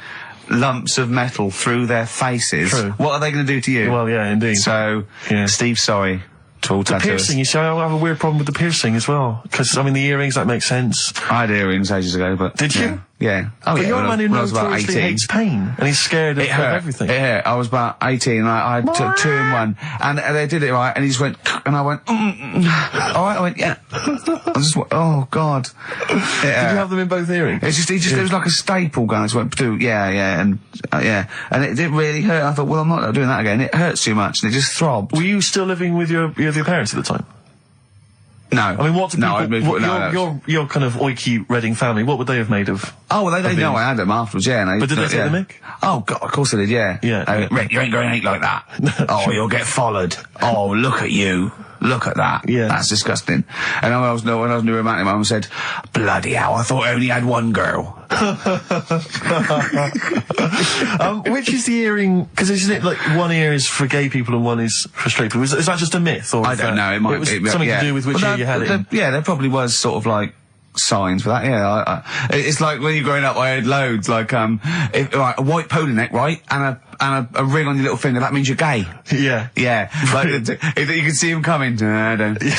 lumps of metal through their faces, True. what are they going to do to you? Well, yeah, indeed. So, Yeah. Steve, sorry to all The tattooers. piercing, you see, I have a weird problem with the piercing as well. Because, I mean, the earrings, that makes sense. I had earrings ages ago, but... Did you? Yeah. Oh, But yeah, you're a man who when I was about notoriously 18. hates pain, and he's scared of everything. It hurt. I was about 18 and I took 2 in 1 and they did it right and he just went and I went alright, I went yeah. I just went, oh god. Did you have them in both earrings? It's just it was like a staple gun. I just went and it didn't really hurt. I thought, well, I'm not doing that again. It hurts too much and it just throbbed. Were you still living with your parents at the time? No. I mean, what do No, people... your kind of oiky Reading family, what would they have made of... Oh, well, they know I had them afterwards, yeah. And But did they take the mick? Oh, God, of course they did, yeah. Yeah. Rick, you ain't going to eat like that. Oh, you'll get followed. Oh, look at you. Look at that. Yeah. That's disgusting. And when I was new romantic, my mum said, bloody hell, I thought I only had one girl. Which is the earring... Because isn't it like one ear is for gay people and one is for straight people? Is that just a myth? Or I don't know, it might was be. something to do with which ear you had it in? Yeah, there probably was sort of like signs for that, yeah. It's like when you're growing up, I had loads, like, a white polo neck, right, and a ring on your little finger, that means you're gay. Yeah. Yeah. Like, you can see him coming. He's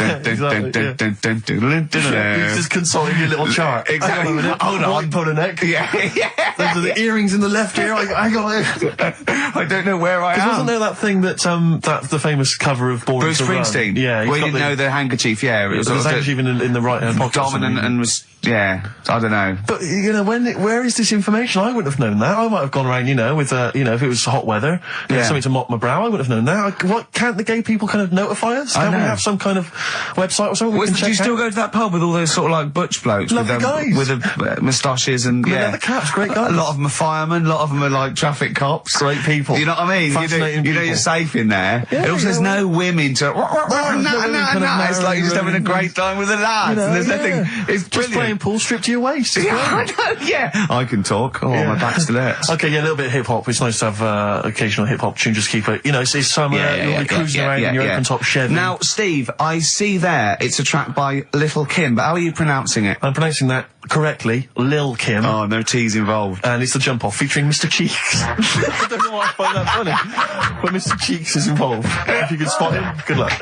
just consulting your little chart. Exactly. Hang on a minute. Hold on. White polo neck. Yeah. Those are the earrings in the left ear. I got it. I don't know where I am. Wasn't there that thing that, the famous cover of Born Bruce to Run? Springsteen. Yeah. Well, you didn't know the handkerchief, yeah. It was handkerchief in the right hand pocket. Dominant and was, yeah, I don't know. But, where is this information? I wouldn't have known that. I might have gone around, with, if it was hot weather, something to mop my brow, I wouldn't have known that. What, can't the gay people kind of notify us? Can't we have some kind of website or something we can check Do you still out? go to that pub with all those sort of like butch blokes? Lovely guys. With the moustaches and, Yeah, the caps, great guys. A lot of them are firemen, a lot of them are like traffic cops. Great people. You know what I mean? Fascinating You know people. you're safe in there. Yeah, and also there's no women to... no women kind of It's like you're just having a great time with the lads. And there's nothing... It's just brilliant. playing pool, stripped to your waist. Yeah, I know, yeah. I can talk. Oh, my back still hurts. Okay, yeah, a little bit of hip-hop. It's nice to have occasional hip-hop tune, just keep it... it's summer, you'll be cruising around in your open-top Chevy. Now, Steve, I see there, it's a track by Little Kim, but how are you pronouncing it? I'm pronouncing that correctly, Lil Kim. Oh, no T's involved. And it's The Jump Off, featuring Mr. Cheeks. I don't know why I find that funny, but Mr. Cheeks is involved. If you can spot him, good luck.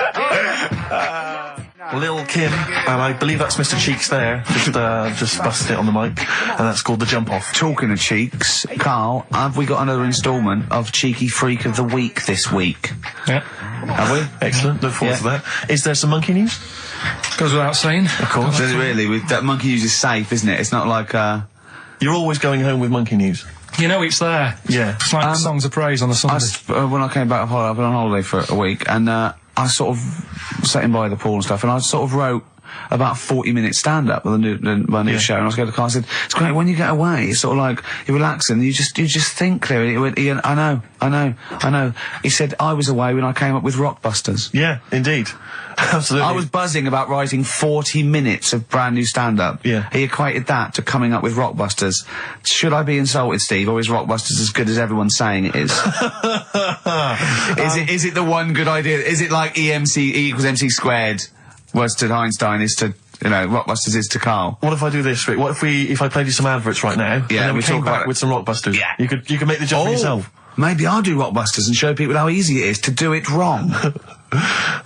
Lil Kim, and I believe that's Mr. Cheeks there, just busted it on the mic, and that's called The Jump Off. Talking of cheeks, Carl, have we got another instalment of Cheeky Freak of the Week this week? Yeah. Have we? Excellent, look forward to that. Is there some monkey news? Goes without saying. Of course. Does it really? That monkey news is safe, isn't it? It's not like, You're always going home with monkey news. You know it's there. Yeah. It's like songs of praise on the Sunday. when I came back, I've been on holiday for a week, and I sort of sat in by the pool and stuff, and I sort of wrote about 40-minute stand-up with my new show, and I was going to Carl, I said, it's great, when you get away, it's sort of like, you're relaxing, you just think clearly. He went, Ian, I know. He said, I was away when I came up with Rockbusters. Yeah, indeed. Absolutely. I was buzzing about writing 40 minutes of brand new stand-up. Yeah. He equated that to coming up with Rockbusters. Should I be insulted, Steve, or is Rockbusters as good as everyone's saying it is? Is it the one good idea? Is it like E equals MC squared? was to Einstein is to, Rockbusters is to Carl. What if I do this, Rick? What if I played you some adverts right now? Yeah, and then we we came talk back about it. with some Rockbusters. Yeah. You could make the jump for yourself. Maybe I'll do Rockbusters and show people how easy it is to do it wrong.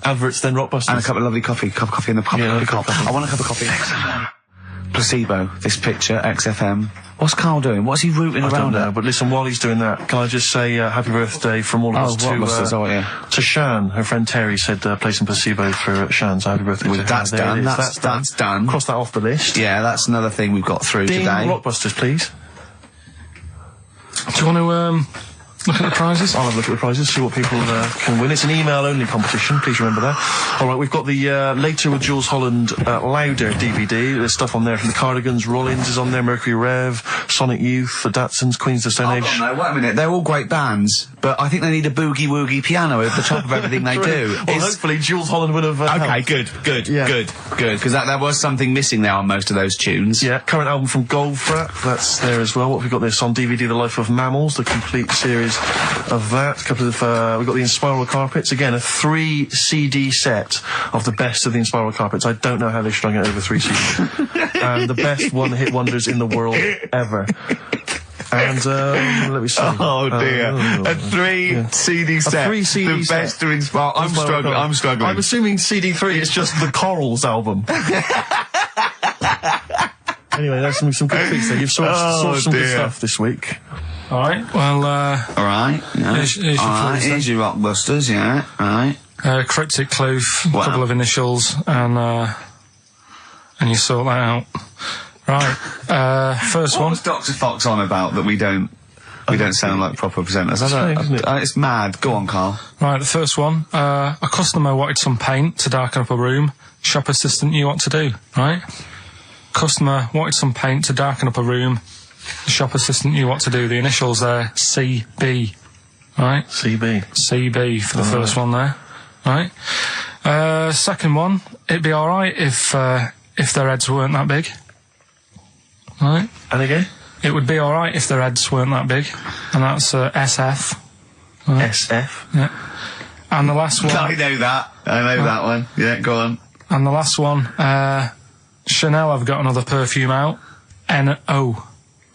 Adverts, then Rockbusters. And a cup of lovely coffee. Cup of coffee in the cup. Yeah, cup. I want a cup of coffee. XFM. Placebo. This picture, XFM. What's Carl doing? What's he rooting I around don't know, at? but listen, while he's doing that, can I just say happy birthday from all of us Rockbusters, to Shan. Her friend Terry said play some placebo for Shan, so happy birthday to her. That's There done. it is. That's done. Cross that off the list. Yeah, that's another thing we've got through Ding today. Rockbusters, please. Do you want to look at the prizes? I'll have a look at the prizes, see what people can win. It's an email-only competition, please remember that. All right, we've got the Later with Jules Holland Louder DVD. There's stuff on there from the Cardigans, Rollins is on there, Mercury Rev, Sonic Youth, the Datsuns, Queens of the Stone Age. No, wait a minute. They're all great bands, but I think they need a boogie-woogie piano over the top of everything they do. Well, hopefully Jules Holland would have Okay, helped. good, Yeah. good, because there was something missing there on most of those tunes. Yeah, current album from Goldfrapp, that's there as well. What have we got this on DVD? The Life of Mammals, the complete series of that. A couple of, we've got the Inspiral Carpets. Again, a 3 CD set of the best of the Inspiral Carpets. I don't know how they strung it over 3 CDs. And the best one-hit wonders in the world ever. And, let me see. Oh dear. A 3 CD set. A 3 CD the set. best to inspire. I'm struggling. I'm assuming CD3 is just the Corals album. Anyway, that's some good treats there. You've sourced some good stuff this week. All right. Well, Alright. Yeah. Here's your Alright, freeze, here's your Rockbusters, yeah. Right. cryptic clue, Wow. a couple of initials, and you sort that out. Right. First What one. was Dr. Fox on about that we don't sound like proper presenters? strange, isn't it? It's mad. Go on, Carl. Right, the first one. A customer wanted some paint to darken up a room. Shop assistant knew what to do, right? Customer wanted some paint to darken up a room. The shop assistant knew what to do. The initials there, CB, right? CB. CB for the first one there, right? Second one, it'd be alright if their heads weren't that big, right? And again? It would be alright if their heads weren't that big, and that's SF. Right? SF. Yeah. And the last one. I know that. I know that one. Yeah, go on. And the last one, Chanel have got another perfume out, N-O,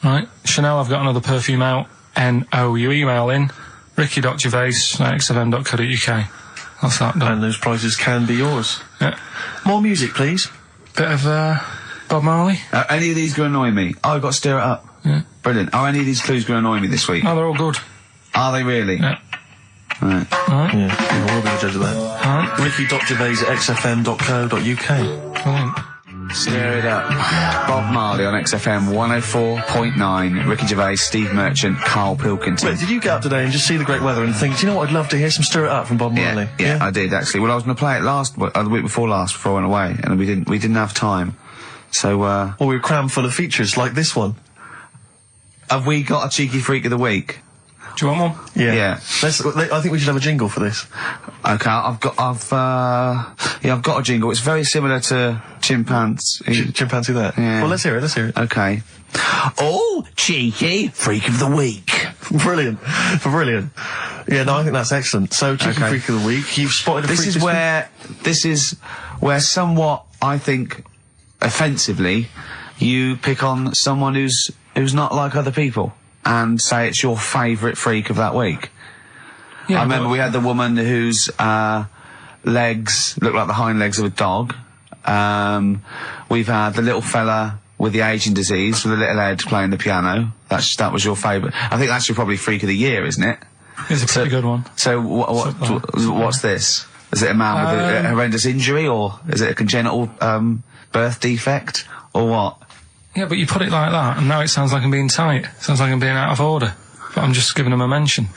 right? Chanel have got another perfume out, N-O. You email in, ricky.gervais@xfm.co.uk. That's that done. And those prizes can be yours. Yeah. More music, please. Bit of Bob Marley. Any of these going to annoy me? Oh, I've got to stir it up. Yeah. Brilliant. Are any of these clues going to annoy me this week? No, they're all good. Are they really? Yeah. Right. Alright. Yeah, we'll be the judge of that. Alright. ricky.gervais@xfm.co.uk. Brilliant. Stir it up. Bob Marley on XFM 104.9. Ricky Gervais, Steve Merchant, Karl Pilkington. Wait, did you get up today and just see the great weather and think, do you know what, I'd love to hear some Stir It Up from Bob Marley? Yeah, I did actually. Well, I was going to play it the week before last, before I went away, and we didn't have time. So, Well, we were crammed full of features like this one. have we got a cheeky freak of the week? Do you want one? Yeah. Yeah. I think we should have a jingle for this. Okay, I've got a jingle. It's very similar to Chimpanzee. Chimpanzee there. Yeah. Well, let's hear it. Okay. Oh, cheeky freak of the week. Brilliant. Yeah, no, I think that's excellent. So, Cheeky Freak of the Week, you've spotted a freak This is where somewhat, I think, offensively, you pick on someone who's not like other people and say it's your favourite freak of that week. Yeah, I remember we had the woman whose legs look like the hind legs of a dog. We've had the little fella with the aging disease with a little head playing the piano. That was your favourite. I think that's your probably freak of the year, isn't it? It's a pretty good one. So what's this? Is it a man with a horrendous injury, or is it a congenital birth defect, or what? Yeah, but you put it like that, and now it sounds like I'm being tight. It sounds like I'm being out of order. But I'm just giving him a mention.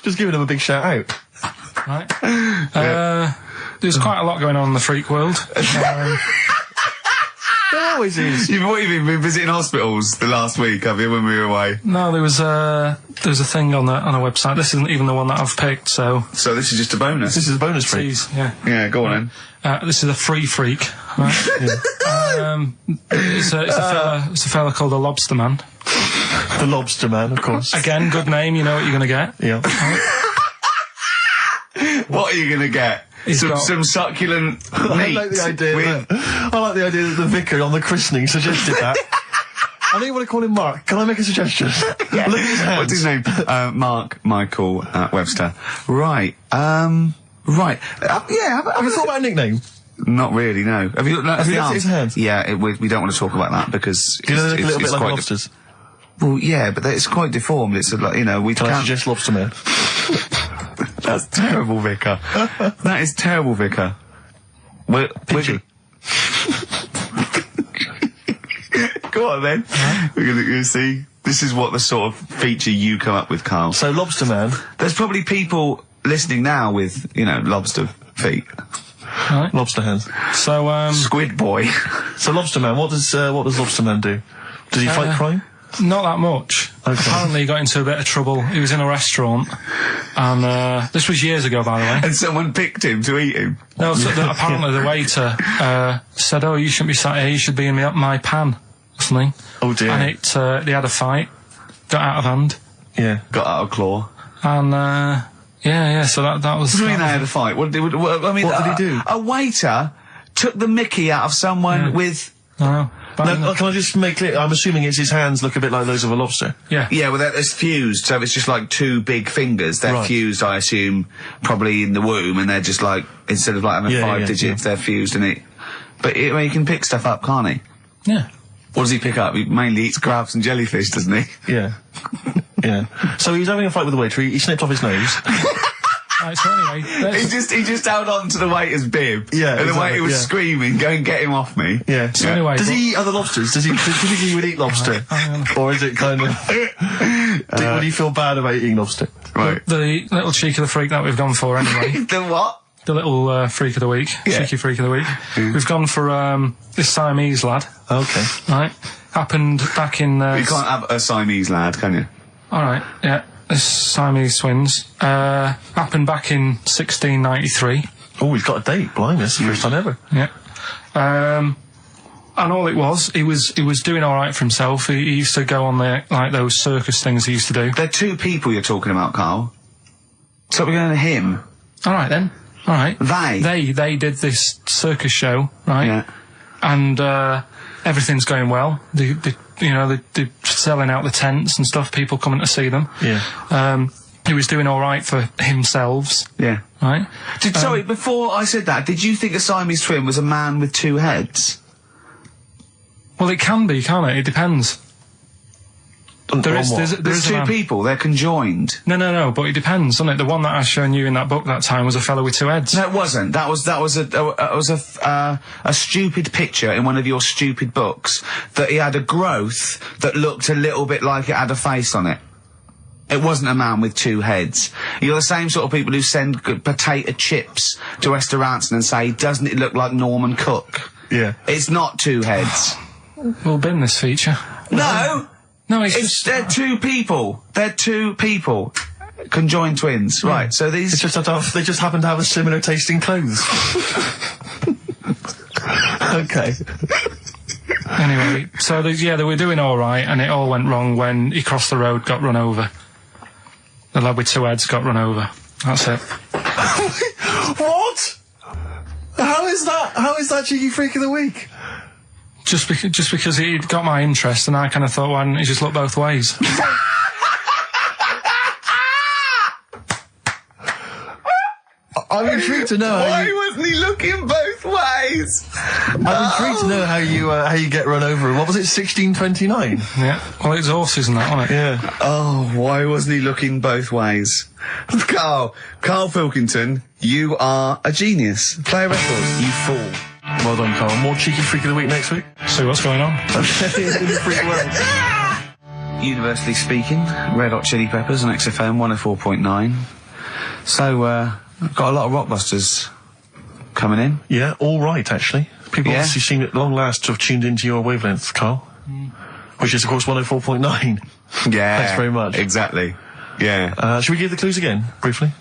Just giving him a big shout out. Right? There's quite a lot going on in the freak world. There always is. You've been visiting hospitals the last week, have you, when we were away? No, there was a thing on a website. This isn't even the one that I've picked, so... So this is just a bonus. This is a bonus freak. Please, yeah. Yeah, go on then. This is a free freak. Right? It's a fella called the Lobster Man. The Lobster Man, of course. Again, good name, you know what you're going to get. Yeah. What are you going to get? He's got some succulent meat. I like the idea that the vicar on the christening suggested that. I don't even want to call him Mark. Can I make a suggestion? Yeah. Look at his hands. What's his name? Mark Michael Webster. Right. Right. Have you thought about a nickname? Not really, no. Have you looked at his hands? Yeah, we don't want to talk about that because Do you know they look a little bit like quite lobsters? well, yeah, but it's quite deformed. It's like, you know, we Can I can't... suggest Lobster Man? That's terrible, Vicar. That is terrible, Vicar. We're Go on then. We're gonna see. This is what the sort of feature you come up with, Carl. So Lobster Man. There's probably people listening now with, you know, lobster feet. Right. Lobster hands. So, Squid boy. So Lobster Man, what does Lobster Man do? Does he fight crime? not that much. Okay. Apparently he got into a bit of trouble. He was in a restaurant, and this was years ago, by the way. And someone picked him to eat him. No, so apparently the waiter said, "Oh, you shouldn't be sat here. You should be in my pan," or something. Oh dear. And they had a fight, got out of hand, Yeah. Got out of claw. and yeah. So that was. What do you mean they had a fight? What did he do? A waiter took the mickey out of someone with... No, No, can I just make clear? I'm assuming it's his hands look a bit like those of a lobster. yeah. Yeah, well, it's fused, so it's just like two big fingers. They're Right. fused, I assume, probably in the womb, and they're just like, instead of like having Yeah, five yeah, digits, they're fused in it. But he can pick stuff up, can't he? Yeah. What does he pick up? He mainly eats crabs and jellyfish, doesn't he? Yeah. Yeah. So he was having a fight with the waiter. He snipped off his nose. Right, so anyway, He just held on to the waiter's bib. Yeah, And the exactly, waiter was yeah. screaming, go and get him off me. Yeah. So anyway, Does he eat other lobsters? Does he think he would eat lobster? Or is it kind of... would he feel bad about eating lobster? Right. the little cheek of the freak that we've gone for anyway. The what? The little freak of the week, cheeky freak of the week. We've gone for this Siamese lad. Okay. Right, happened back in. You can't have a Siamese lad, can you? All right, yeah, this Siamese twins happened back in 1693. Oh, he's got a date. Blimey, that's the first time ever. Yeah, and all it was, he was doing all right for himself. He used to go on like those circus things he used to do. They're two people you're talking about, Carl. So we're going to him. All right then. All right. They did this circus show, right? Yeah. And everything's going well. They're selling out the tents and stuff. People coming to see them. Yeah. He was doing all right for himself, Yeah. right? Sorry, before I said that, did you think a Siamese twin was a man with two heads? Well, it can be, can't it? It depends. There's There's a two man. people, they're conjoined. No, but it depends, doesn't it? The one that I shown you in that book that time was a fellow with two heads. No, it wasn't. That was a stupid picture in one of your stupid books that he had a growth that looked a little bit like it had a face on it. It wasn't a man with two heads. You're the same sort of people who send potato chips to restaurants and say, doesn't it look like Norman Cook? Yeah. It's not two heads. We'll bin this feature. No! No, They're two people. They're two people. Conjoined twins. Right, so these... They just happen to have a similar taste in clothes. Okay. Anyway, so they were doing all right, and it all went wrong when he crossed the road, got run over. The lad with two heads got run over. That's it. What? How is that cheeky freak of the week? Just because he got my interest, and I kind of thought, why didn't he just look both ways? I'm intrigued to know Why wasn't he looking both ways? I'm intrigued to know how you get run over. What was it, 1629? Yeah. Well, it's horses and that, wasn't it? Yeah. Oh, why wasn't he looking both ways? Karl Pilkington, you are a genius. Play a record, you fool. Well done, Carl. More cheeky freak of the week next week. See what's going on. In the freak world. Universally speaking, Red Hot Chili Peppers on XFM 104.9. So, got a lot of rockbusters coming in. Yeah, all right, actually. People Yeah. obviously seem at long last to have tuned into your wavelength, Carl. Which is, of course, 104.9. Yeah. Thanks very much. Exactly. Yeah. Should we give the clues again, briefly?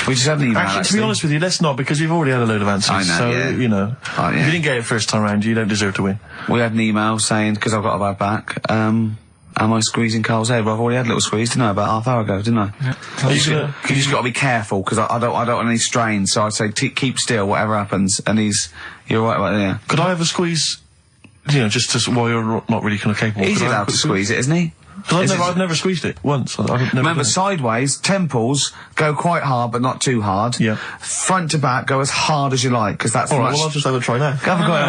We just had an email, Actually, to be honest with you, let's not, because we've already had a load of answers. I know, so, yeah. you know, Oh, yeah. if you didn't get it first time round, you don't deserve to win. We had an email saying, because I've got a bad back, Am I squeezing Carl's head? Well, I've already had a little squeeze, didn't I? About half hour ago, didn't I? Yeah. You just got to be careful, because I don't want any strains, so I'd say keep still, whatever happens, and you're right, yeah. Could I have a squeeze, just while you're not really kind of capable? He's allowed to squeeze it, isn't he? Because I've never squeezed it once. Remember, sideways, temples go quite hard, but not too hard. Yeah. Front to back, go as hard as you like, because that's Alright, well, I'll just have a try now.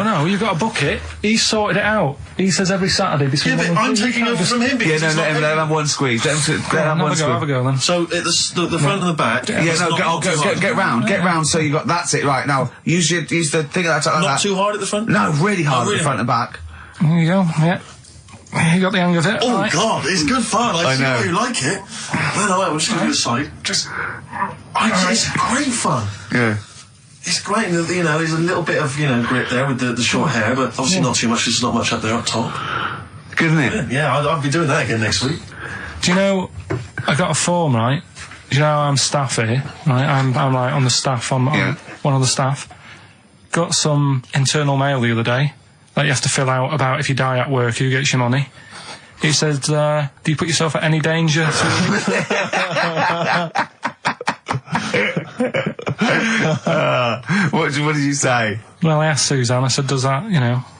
No, you've got a bucket. He's sorted it out. He says every Saturday between... Yeah, but I'm taking over from him because let him have one squeeze. Let him have one squeeze. Have a go then. So, the front and the back... Get round, so you got... That's it, right. Now, use the thing like that. Not too hard at the front? No, really hard at the front and back. There you go, yeah. You got the hang of it. Oh, right. God, it's good fun. I see know. how you like it. No, I'm just going to do a side. It's great fun. Yeah. It's great, there's a little bit of, grip there with the short hair, but obviously not too much, there's not much up there up top. Good, isn't it? Yeah, I'll be doing that again next week. Do you know, I got a form, right? Do you know I'm staff here, right? I'm like on the staff, I'm one of the staff. Got some internal mail the other day that you have to fill out about if you die at work, who gets your money. It said, do you put yourself at any danger? What did you say? Well, I asked Suzanne, I said, does that,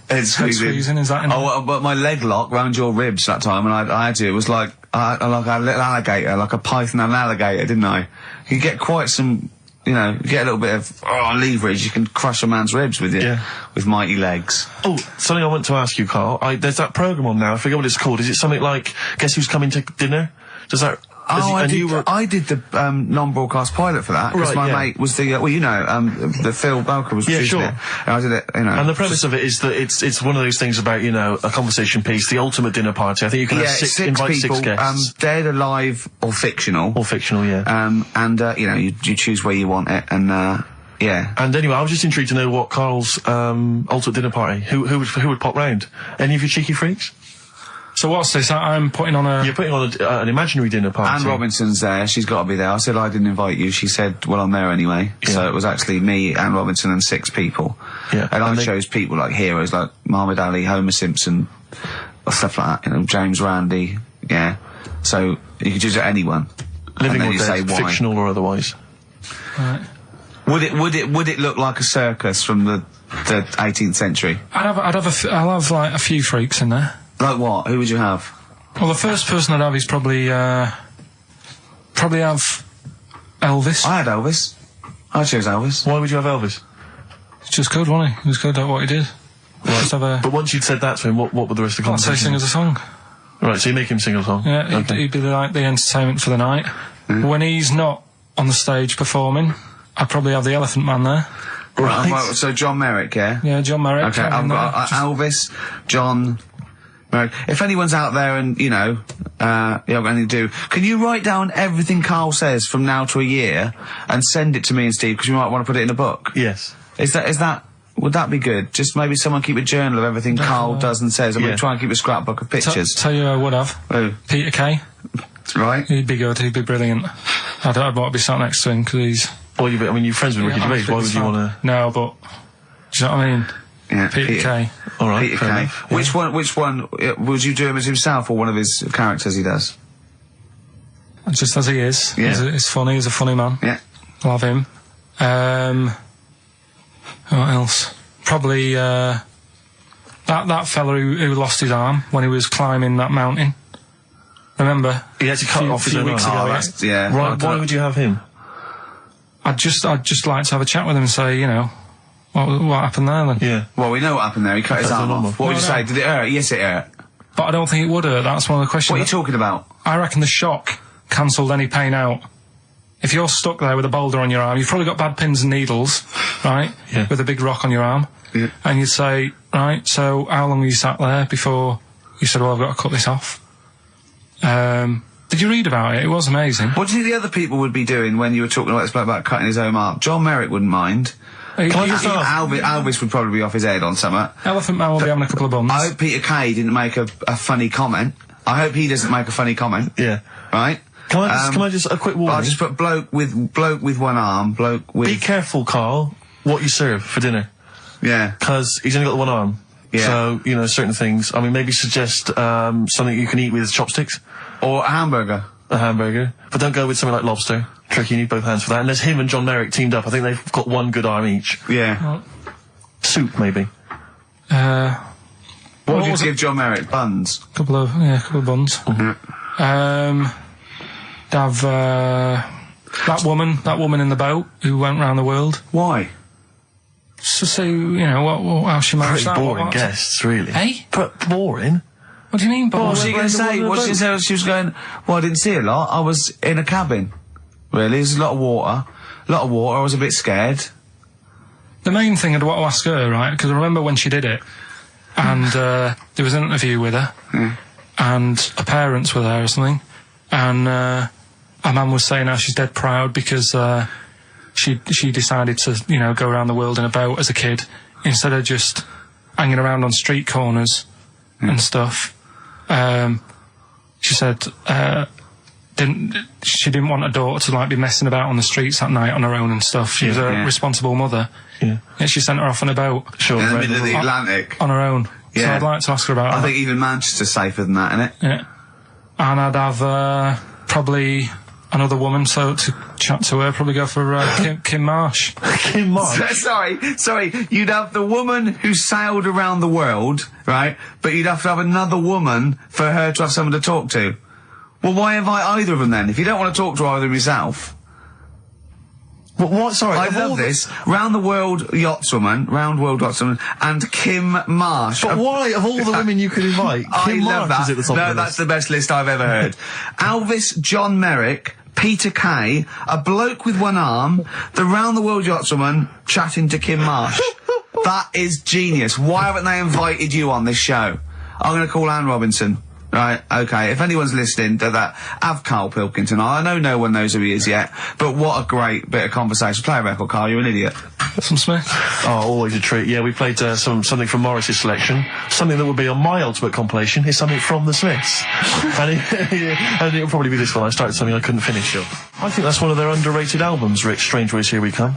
Head squeezing, is that... but my leg lock round your ribs that time, and I had to, it was like a little alligator, like a python and an alligator, didn't I? You get quite some... you get a little bit of leverage, you can crush a man's ribs with with mighty legs. Oh, something I want to ask you, Carl. There's that programme on now, I forget what it's called. Is it something like Guess Who's Coming to Dinner? Does that... I did the non-broadcast pilot for that, because my mate was the the Phil Belker was producing it, and I did it, And the premise of it is that it's one of those things about, a conversation piece, the ultimate dinner party. I think you can have invite people, 6 guests. Dead, alive, or fictional. Or fictional, yeah. You choose where you want it, and yeah. And anyway, I was just intrigued to know what Carl's ultimate dinner party, who would pop round? Any of your cheeky freaks? So what's this? I'm putting on a... You're putting on an imaginary dinner party. Anne Robinson's there. She's got to be there. I said I didn't invite you. She said, well, I'm there anyway. Yeah. So it was actually me, Anne Robinson, and 6 people. Yeah. And I chose people like heroes like Muhammad Ali, Homer Simpson, or stuff like that. James Randi. Yeah. So you could choose anyone. Living or dead, fictional or otherwise. Right. Would it look like a circus from the 18th century? I'll have like a few freaks in there. Like what? Who would you have? Well, the first person I'd have is probably have Elvis. I had Elvis. I chose Elvis. Why would you have Elvis? It's just good, wasn't he? He was good at what he did. Right. But once you'd said that to him, what would the rest of the conversation? I'd say sing us a song. Right, so you make him sing a song? Yeah, he'd be like the entertainment for the night. When he's not on the stage performing, I'd probably have the Elephant Man there. Right. Well, so John Merrick, yeah? Yeah, John Merrick. Okay, I've got Elvis, John... Merrick. If anyone's out there and, you haven't got anything to do, can you write down everything Carl says from now to a year and send it to me and Steve, because you might want to put it in a book? Yes. Would that be good? Just maybe someone keep a journal of everything Carl does and says. I'm going to try and keep a scrapbook of pictures. Tell you who I would have. Who? Peter Kay. Right. He'd be good, he'd be brilliant. I'd want to be sat next to him, because he's... Well, you're friends with Ricky Gervais, why would you want to... No, but... Do you know what I mean? Yeah, Peter Kay. All right, Peter Kay. Which one would you do him as himself or one of his characters he does? Just as he is. Yeah. He's funny, he's a funny man. Yeah. Love him. What else? Probably, that fella who lost his arm when he was climbing that mountain. Remember? He had to cut off his own weeks arm. ago. Yeah. Why would you have him? I'd just like to have a chat with him and say, what happened there then? Yeah. Well, we know what happened there. He cut his arm off. What would you say? Did it hurt? Yes, it hurt. But I don't think it would hurt. That's one of the questions. What are you talking about? I reckon the shock cancelled any pain out. If you're stuck there with a boulder on your arm, you've probably got bad pins and needles, right? Yeah. With a big rock on your arm. Yeah. And you'd say, right, so how long were you sat there before you said, well, I've got to cut this off? Did you read about it? It was amazing. What do you think the other people would be doing when you were talking about this about cutting his own arm? John Merrick wouldn't mind. Elvis would probably be off his head on something. Elephant Man will be having a couple of buns. I hope Peter Kay didn't make a funny comment. I hope he doesn't make a funny comment. Yeah. Right? Can I just a quick warning? I'll just put bloke with one arm, bloke with... Be careful, Carl, what you serve for dinner. Yeah. Because he's only got the one arm. Yeah. So, you know, certain things. I mean, maybe suggest something you can eat with chopsticks. Or a hamburger. A hamburger. But don't go with something like lobster. Tricky, you need both hands for that. And there's him and John Merrick teamed up. I think they've got one good arm each. Yeah. Soup, maybe. What would you give John Merrick? Buns? Couple of buns. Have that woman in the boat who went round the world. Why? So see, you know, how she managed Pretty that. boring guests, really. Hey? But boring? What do you mean, What boring? was she going to say? What she said, she was going, well, I didn't see a lot. I was in a cabin. Really? There's a lot of water. I was a bit scared. The main thing I'd want to ask her, right, because I remember when she did it, and there was an interview with her, and her parents were there or something, and her mum was saying how she's dead proud because she decided to, you know, go around the world in a boat as a kid, instead of just hanging around on street corners and stuff. She said she didn't want her daughter to, like, be messing about on the streets at night on her own and stuff. She was a responsible mother. Yeah. And she sent her off on a boat. Sure. In the middle of the Atlantic. On her own. Yeah. So I'd like to ask her about I that. think even Manchester's safer than that, innit? Yeah. And I'd have probably another woman, so to chat to her, probably go for Kim Marsh. Kim Marsh? Sorry, you'd have the woman who sailed around the world, right? But you'd have to have another woman for her to have someone to talk to. Well, why invite either of them then? If you don't want to talk to either of them yourself. What? Sorry. I love this. Round World Yachtswoman, and Kim Marsh. But why, of all the women you could invite, Kim love Marsh that. is at the top of the list? That's the best list I've ever heard. Elvis, John Merrick, Peter Kay, a bloke with one arm, the Round the World Yachtswoman chatting to Kim Marsh. That is genius. Why haven't they invited you on this show? I'm going to call Anne Robinson. Right, okay, if anyone's listening to that, have Karl Pilkington. I know no one knows who he is yet, but what a great bit of conversation. Play a record, Karl, you're an idiot. Some Smith. Oh, always a treat. Yeah, we played something from Morris's selection. Something that would be on my ultimate compilation is something from the Smiths. and it'll probably be this one. I started something I couldn't finish up. I think that's one of their underrated albums, Rick. Strange Ways Here We Come.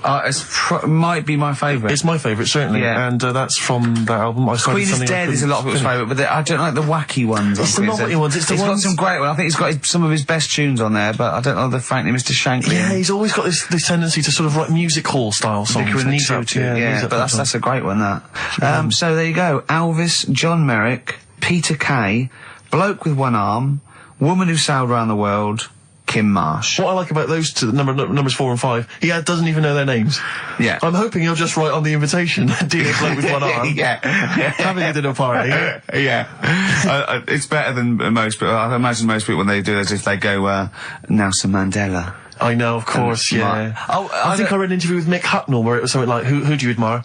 Might be my favourite. It's my favourite, certainly. Yeah. And that's from that album. I started Queen is something Dead is a lot of people's favourite, but I don't like the wacky ones. It's the novelty ones. It's the he's ones. got some great ones. I think he's got some of his best tunes on there, but I don't know the Frankly Mr. Shankly. Yeah, he's always got this tendency to sort of write music hall style songs. Vicar and Needs the up, Tutu, needs yeah, up but that's a great one, that. So there you go. Elvis, John Merrick, Peter Kay, bloke with one arm, woman who sailed around the world, Kim Marsh. What I like about those two, numbers 4 and 5, he doesn't even know their names. Yeah. I'm hoping he'll just write on the invitation, dear bloke with one arm. Yeah. Having a dinner party. Yeah. It's better than most people. I imagine most people, when they do this, if they go, Nelson Mandela. I know, of course, yeah. I think I read an interview with Mick Hucknall where it was something like, who do you admire?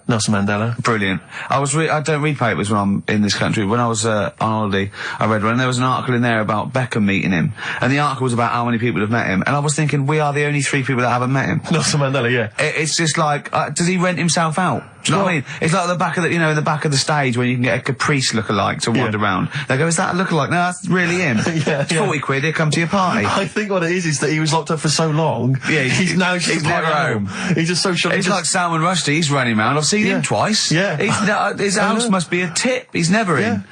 Nelson Mandela. Brilliant. I don't read papers when I'm in this country. When I was on holiday, I read one, and there was an article in there about Beckham meeting him. And the article was about how many people have met him. And I was thinking, we are the only 3 people that haven't met him. Nelson Mandela, yeah. It's just like, does he rent himself out? Do you know what I mean? It's like the back of the, in the back of the stage when you can get a Caprice lookalike to wander around. They go, is that a lookalike? No, that's really him. It's 40 quid, he'll come to your party. I think what it is that he was locked up for so long. Yeah, he's now just he's never home. He's just social. It's like Salman Rushdie, he's running around. I've seen him twice. Yeah. His house must be a tip. He's never in.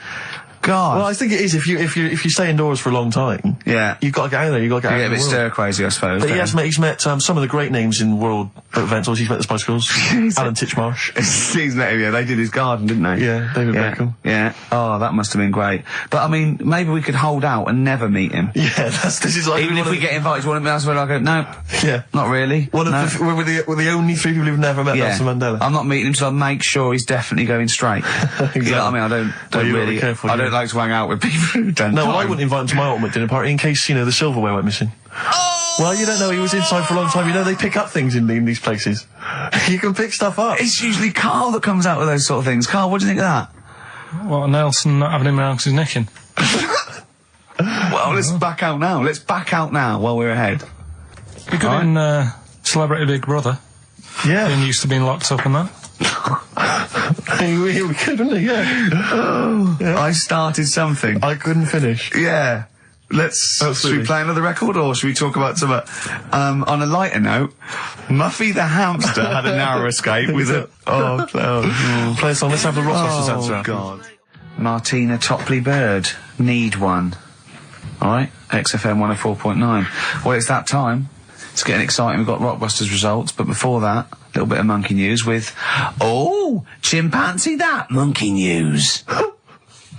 God. Well, I think it is if you stay indoors for a long time. Yeah. You've got to get out there. You've got to get out You there. get a bit stir crazy, I suppose. But he's met some of the great names in world events. He's met the Spice Girls. Alan Titchmarsh. He's met him, yeah. They did his garden, didn't they? Yeah, David Beckham. Yeah. Oh, that must have been great. But I mean, maybe we could hold out and never meet him. Yeah, this is like even if we get invited to one of them, that's where I go, no. Yeah. Not really. We're the only 3 people who've never met Nelson Mandela. I'm not meeting him, so I make sure he's definitely going straight. Exactly. You know what I mean? I don't really. Careful, I don't like to hang out with people who don't. No, I wouldn't invite him to my ultimate dinner party in case, the silverware went missing. Oh! Well, you don't know, he was inside for a long time. They pick up things in these places. You can pick stuff up. It's usually Karl that comes out with those sort of things. Karl, what do you think of that? What, Nelson not having him around because he's nicking? Well, let's back out now. Let's back out now while we're ahead. Be good in Celebrity Big Brother. Yeah. Being used to being locked up and that. We could, wouldn't he? Yeah. I started something. I couldn't finish. Yeah. should we play another record, or should we talk about some, on a lighter note, Muffy the hamster had a narrow escape with a, Play a song, let's have the Rockbusters answer. oh God. Martina Topley Bird, Need One. Alright, XFM 104.9. Well, it's that time. It's getting exciting. We've got Rockbusters results, but before that, a little bit of monkey news with, chimpanzee that monkey news.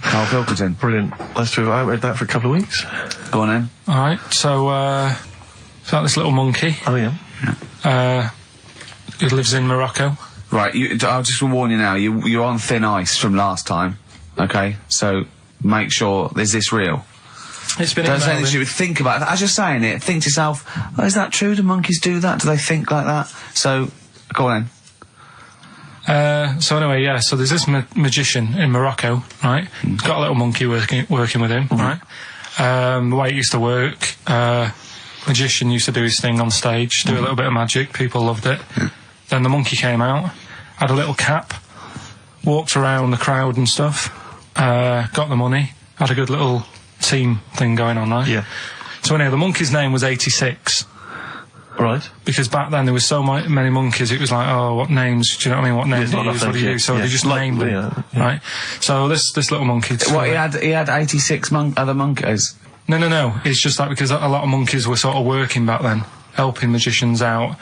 Karl Pilkington. Brilliant. Let's do it. I haven't read that for a couple of weeks. Go on then. Alright, so, it's like this little monkey. Oh, yeah. Who lives in Morocco. Right, I'll just warn you now, you're on thin ice from last time, okay? So, make sure, is this real? It's been Don't say emailed anything in. you would think about it. As you're saying it, think to yourself, is that true? Do monkeys do that? Do they think like that? So, go on then. So anyway, yeah, so there's this magician in Morocco, right? He's got a little monkey working with him, right? The way it used to work, magician used to do his thing on stage, do a little bit of magic, people loved it. Then the monkey came out, had a little cap, walked around the crowd and stuff, got the money, had a good little team thing going on, right? Yeah. So anyway, the monkey's name was 86. Right. Because back then there was so many monkeys, it was like, oh, what names, do you know what I mean, what names do you use, what do you do? So they just named them, right? So this little monkey... What, he had 86 other monkeys? No, it's just that because a lot of monkeys were sort of working back then, helping magicians out,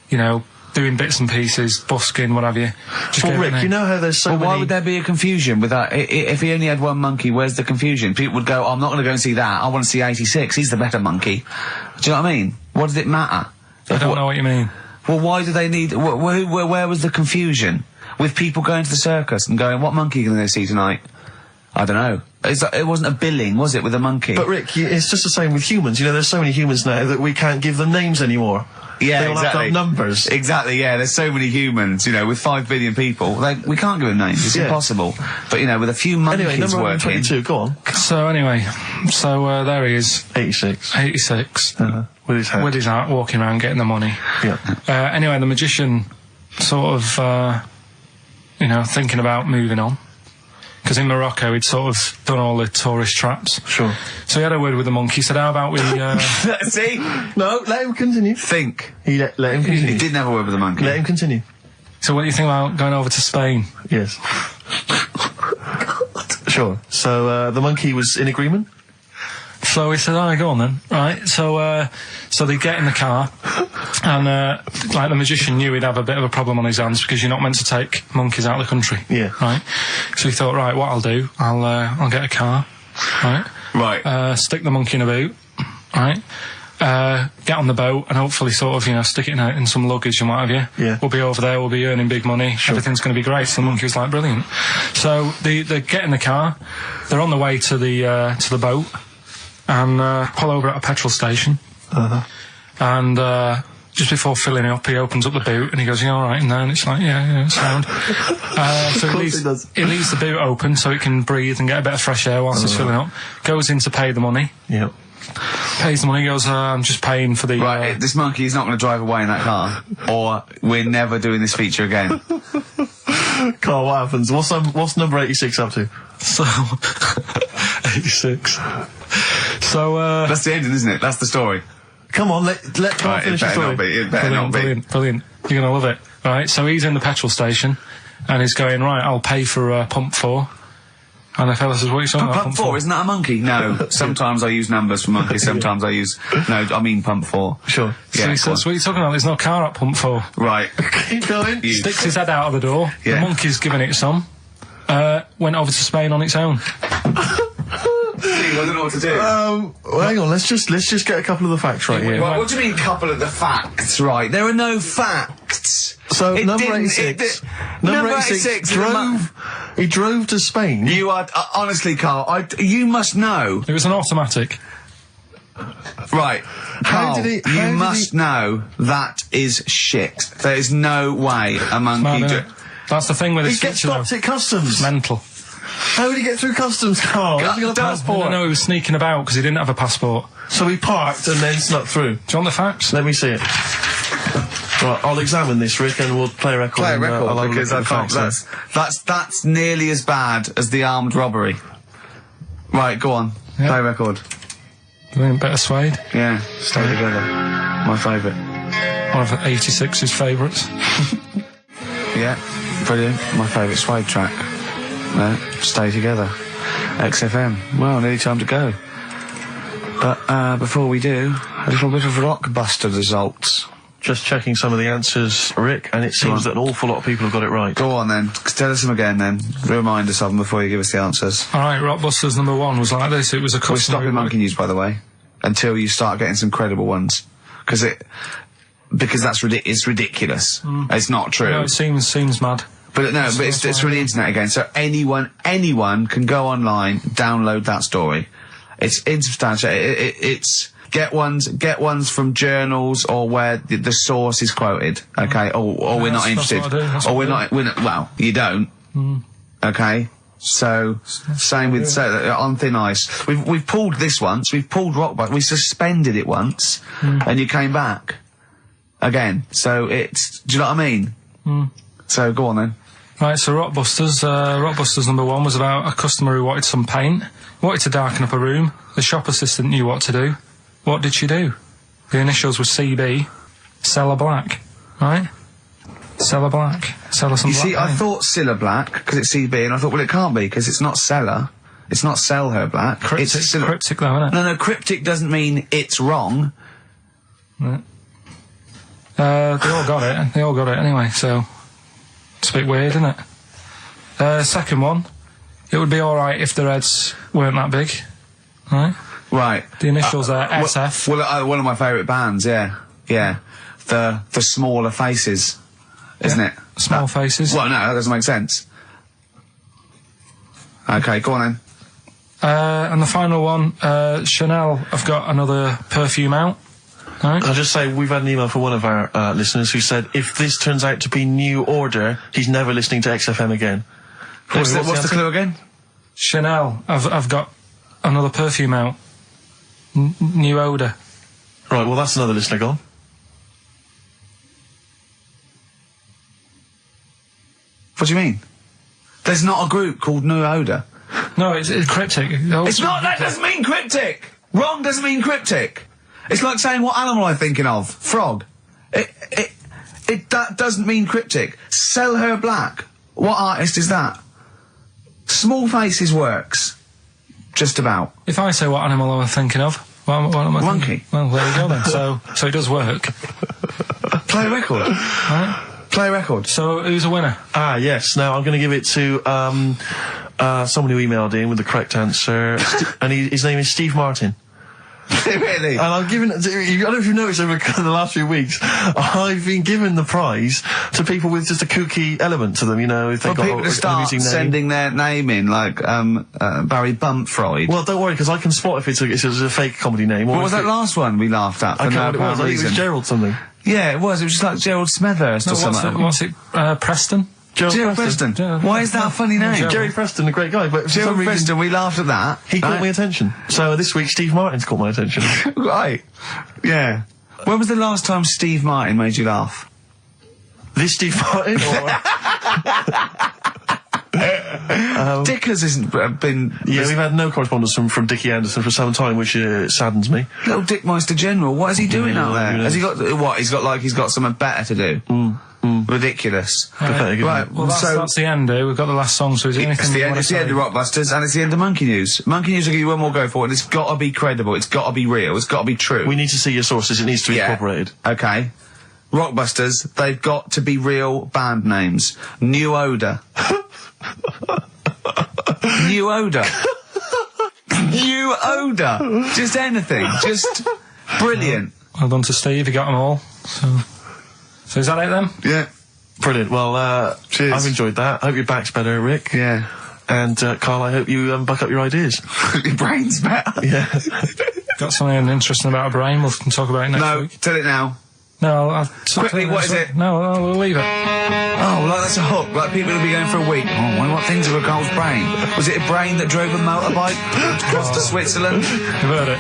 you know, doing bits and pieces, busking, what have you. Just Well, Rick, you know how there's so Well, many... why would there be a confusion with that? If he only had one monkey, where's the confusion? People would go, I'm not going to go and see that, I want to see 86, he's the better monkey. Do you know what I mean? What does it matter? I don't know what you mean. Well, why do they need... Where was the confusion? With people going to the circus and going, what monkey are you going to see tonight? I don't know. It wasn't a billing, was it, with a monkey? But Rick, it's just the same with humans. You know, there's so many humans now that we can't give them names anymore. Yeah, they all exactly. have to have numbers. Exactly, yeah. There's so many humans, you know, with 5 billion people. We can't give them names. It's impossible. But, you know, with a few monkeys Anyway, number working... 122, go on. So anyway, there he is. 86. 86. With his hat. With his hat, walking around getting the money. Yeah. Anyway, the magician sort of, you know, thinking about moving on. Because in Morocco, he'd sort of done all the tourist traps. Sure. So he had a word with the monkey, said, how about we... See? No, let him continue. Think. Let him continue. He didn't have a word with the monkey. Let him continue. So what do you think about going over to Spain? Yes. Sure. So, the monkey was in agreement? So he said, go on then. Right, so they get in the car, and, like, the magician knew he'd have a bit of a problem on his hands because you're not meant to take monkeys out of the country. Yeah. Right? So he thought, right, what I'll do, I'll get a car, right? Right. Stick the monkey in a boot, right? Get on the boat and hopefully sort of, you know, stick it in some luggage and what have you. Yeah. We'll be over there, we'll be earning big money, everything's going to be great. So the monkey was like, brilliant. So they get in the car, they're on the way to the boat, and pull over at a petrol station. And just before filling it up, he opens up the boot and he goes, "You all right in there?" And it's like, yeah, sound. So he leaves the boot open so it can breathe and get a bit of fresh air whilst it's filling up. Goes in to pay the money. Yep. Pays the money, goes, I'm just paying for the... Right, this monkey is not going to drive away in that car, or we're never doing this feature again. Carl, what happens? What's number 86 up to? So... 86. So, That's the ending, isn't it? That's the story. Come on, let Carl finish the story. It better not be. Brilliant. You're going to love it. Right, so he's in the petrol station, and he's going, right, I'll pay for pump 4. And the fella says, what are you talking about? Pump 4, isn't that a monkey? No. Sometimes I use numbers for monkeys, sometimes I use... No, I mean pump 4. Sure. So Yeah, he says, what are you talking about? There's no car at pump 4. Right. Keep going. Sticks his head out of the door. Yeah. The monkey's giving it some. Went over to Spain on its own. I don't know what to do. Well, hang on, let's just get a couple of the facts right here. Well, what do you mean, couple of the facts? Right, there are no facts. So, It number didn't- 86. Number 86 He drove to Spain. You are... honestly, Carl, you must know. It was an automatic. Right. How Carl, did he- you must know that is shit. There is no way a monkey... No. That's the thing with He his gets feature, though. stopped at customs. Mental. How did he get through customs, Carl? Has he got a passport? No, he was sneaking about because he didn't have a passport. So he parked and then snuck through. Do you want the facts? Let me see it. Right, I'll examine this, Rick, and we'll play a record. Play a and, record, I'll have a because look I at the can't... facts That's nearly as bad as the armed robbery. Right, go on. Yeah. Play a record. Better Suede. Yeah, Stay Together. My favourite. One of 86's favourites. Yeah, brilliant. My favourite Suede track. Stay Together. XFM. Well, nearly time to go. But before we do, a little bit of Rockbuster results. Just checking some of the answers, Rick, and it seems that an awful lot of people have got it right. Go on then. Tell us them again then. Remind us of them before you give us the answers. Alright, Rockbusters number 1 was like this. It was a customer... We're stopping Monkey News, by the way, until you start getting some credible ones. Because that's it's ridiculous. It's not true. No, it seems mad. But no, but it's from the internet again. So anyone can go online, download that story. It's insubstantial. It's get ones from journals or where the source is quoted. Okay, or we're not interested. Or we're not. Well, you don't. Okay. So same with on thin ice. We've pulled this once. We've pulled Rockbuster. We suspended it once, and you came back again. So it's. Do you know what I mean? So go on then. Right, so Rockbusters number 1 was about a customer who wanted some paint, wanted to darken up a room. The shop assistant knew what to do. What did she do? The initials were CB, Cellar Black, right? Cellar Black. Sell her some black see, I paint. thought Cilla Black, because it's CB, and I thought, well, it can't be, because it's not Cellar. It's not Sell Her Black. Cryptic, It's cryptic though, isn't it? No, cryptic doesn't mean it's wrong. Right. They all got it. They all got it anyway, so... It's a bit weird, isn't it? Second one, it would be alright if the Reds weren't that big, right? Right. The initials are SF. Well, one of my favourite bands, yeah. The Smaller Faces, isn't it? Small Faces. Well, no, that doesn't make sense. Okay, go on then. And the final one, Chanel have got another perfume out. Right. I'll just say we've had an email from one of our listeners who said if this turns out to be New Order, he's never listening to XFM again. What's the clue again? Chanel have got another perfume out. New odour. Right, well that's another listener gone. What do you mean? There's not a group called New Odour. No, it's cryptic. It's not. That doesn't mean cryptic. Wrong doesn't mean cryptic. It's like saying what animal I'm thinking of. Frog. That doesn't mean cryptic. Sell Her Black. What artist is that? Small Faces works. Just about. If I say what animal I'm thinking of, what am I Monkey. thinking? Well, there you go then. So it does work. Play a record. Right? Play a record. So who's a winner? Ah, yes. Now I'm going to give it to someone who emailed in with the correct answer, and his name is Steve Martin. Really? And I've given, I don't know if you've noticed over the last few weeks, I've been given the prize to people with just a kooky element to them, you know, if they've got people to start amusing name. sending their name in, like, Barry Bumpfreud. Well, don't worry, because I can spot if it's a fake comedy name. Or What was that last one we laughed at? I can't remember what it was. I think it was Gerald something. Yeah, it was. It was just like Gerald Smethurst or something. What's it? Preston? Gerald Preston. Why is that a funny name? Jerry Preston, a great guy, but for some Gerald reason, Preston, we laughed at that. he caught my attention. So this week, Steve Martin's caught my attention. Right. Yeah. When was the last time Steve Martin made you laugh? This Steve Martin? Dickers hasn't been... Yeah, we've had no correspondence from Dickie Anderson for some time, which saddens me. Little Dickmeister General, what is he doing out there? Yeah. Has he got... What? He's got something better to do? Ridiculous. Pathetic, isn't Right, it? Well, that's the end. We've got the last song, so is there anything It's the end of Rockbusters, and it's the end of Monkey News. Monkey News will give you one more go for it, and it's got to be credible, it's got to be real, it's got to be true. We need to see your sources, it needs to be incorporated. Okay. Rockbusters, they've got to be real band names. New Odour. New Odour. New Odour. Just anything. Just brilliant. Well done to Steve, he got them all. So is that it then? Yeah. Brilliant. Well, Cheers. I've enjoyed that. I hope your back's better, Rick. Yeah. And, Carl, I hope you buck up your ideas. Your brain's better. Yeah. Got something interesting about a brain, we can talk about it next week. Tell it now. No, I'll Quickly, what is it? No, we'll leave it. Oh, like that's a hook. Like people will be going for a week. Oh, wonder what things are a Carl's brain. Was it a brain that drove a motorbike across to Switzerland? You've heard it.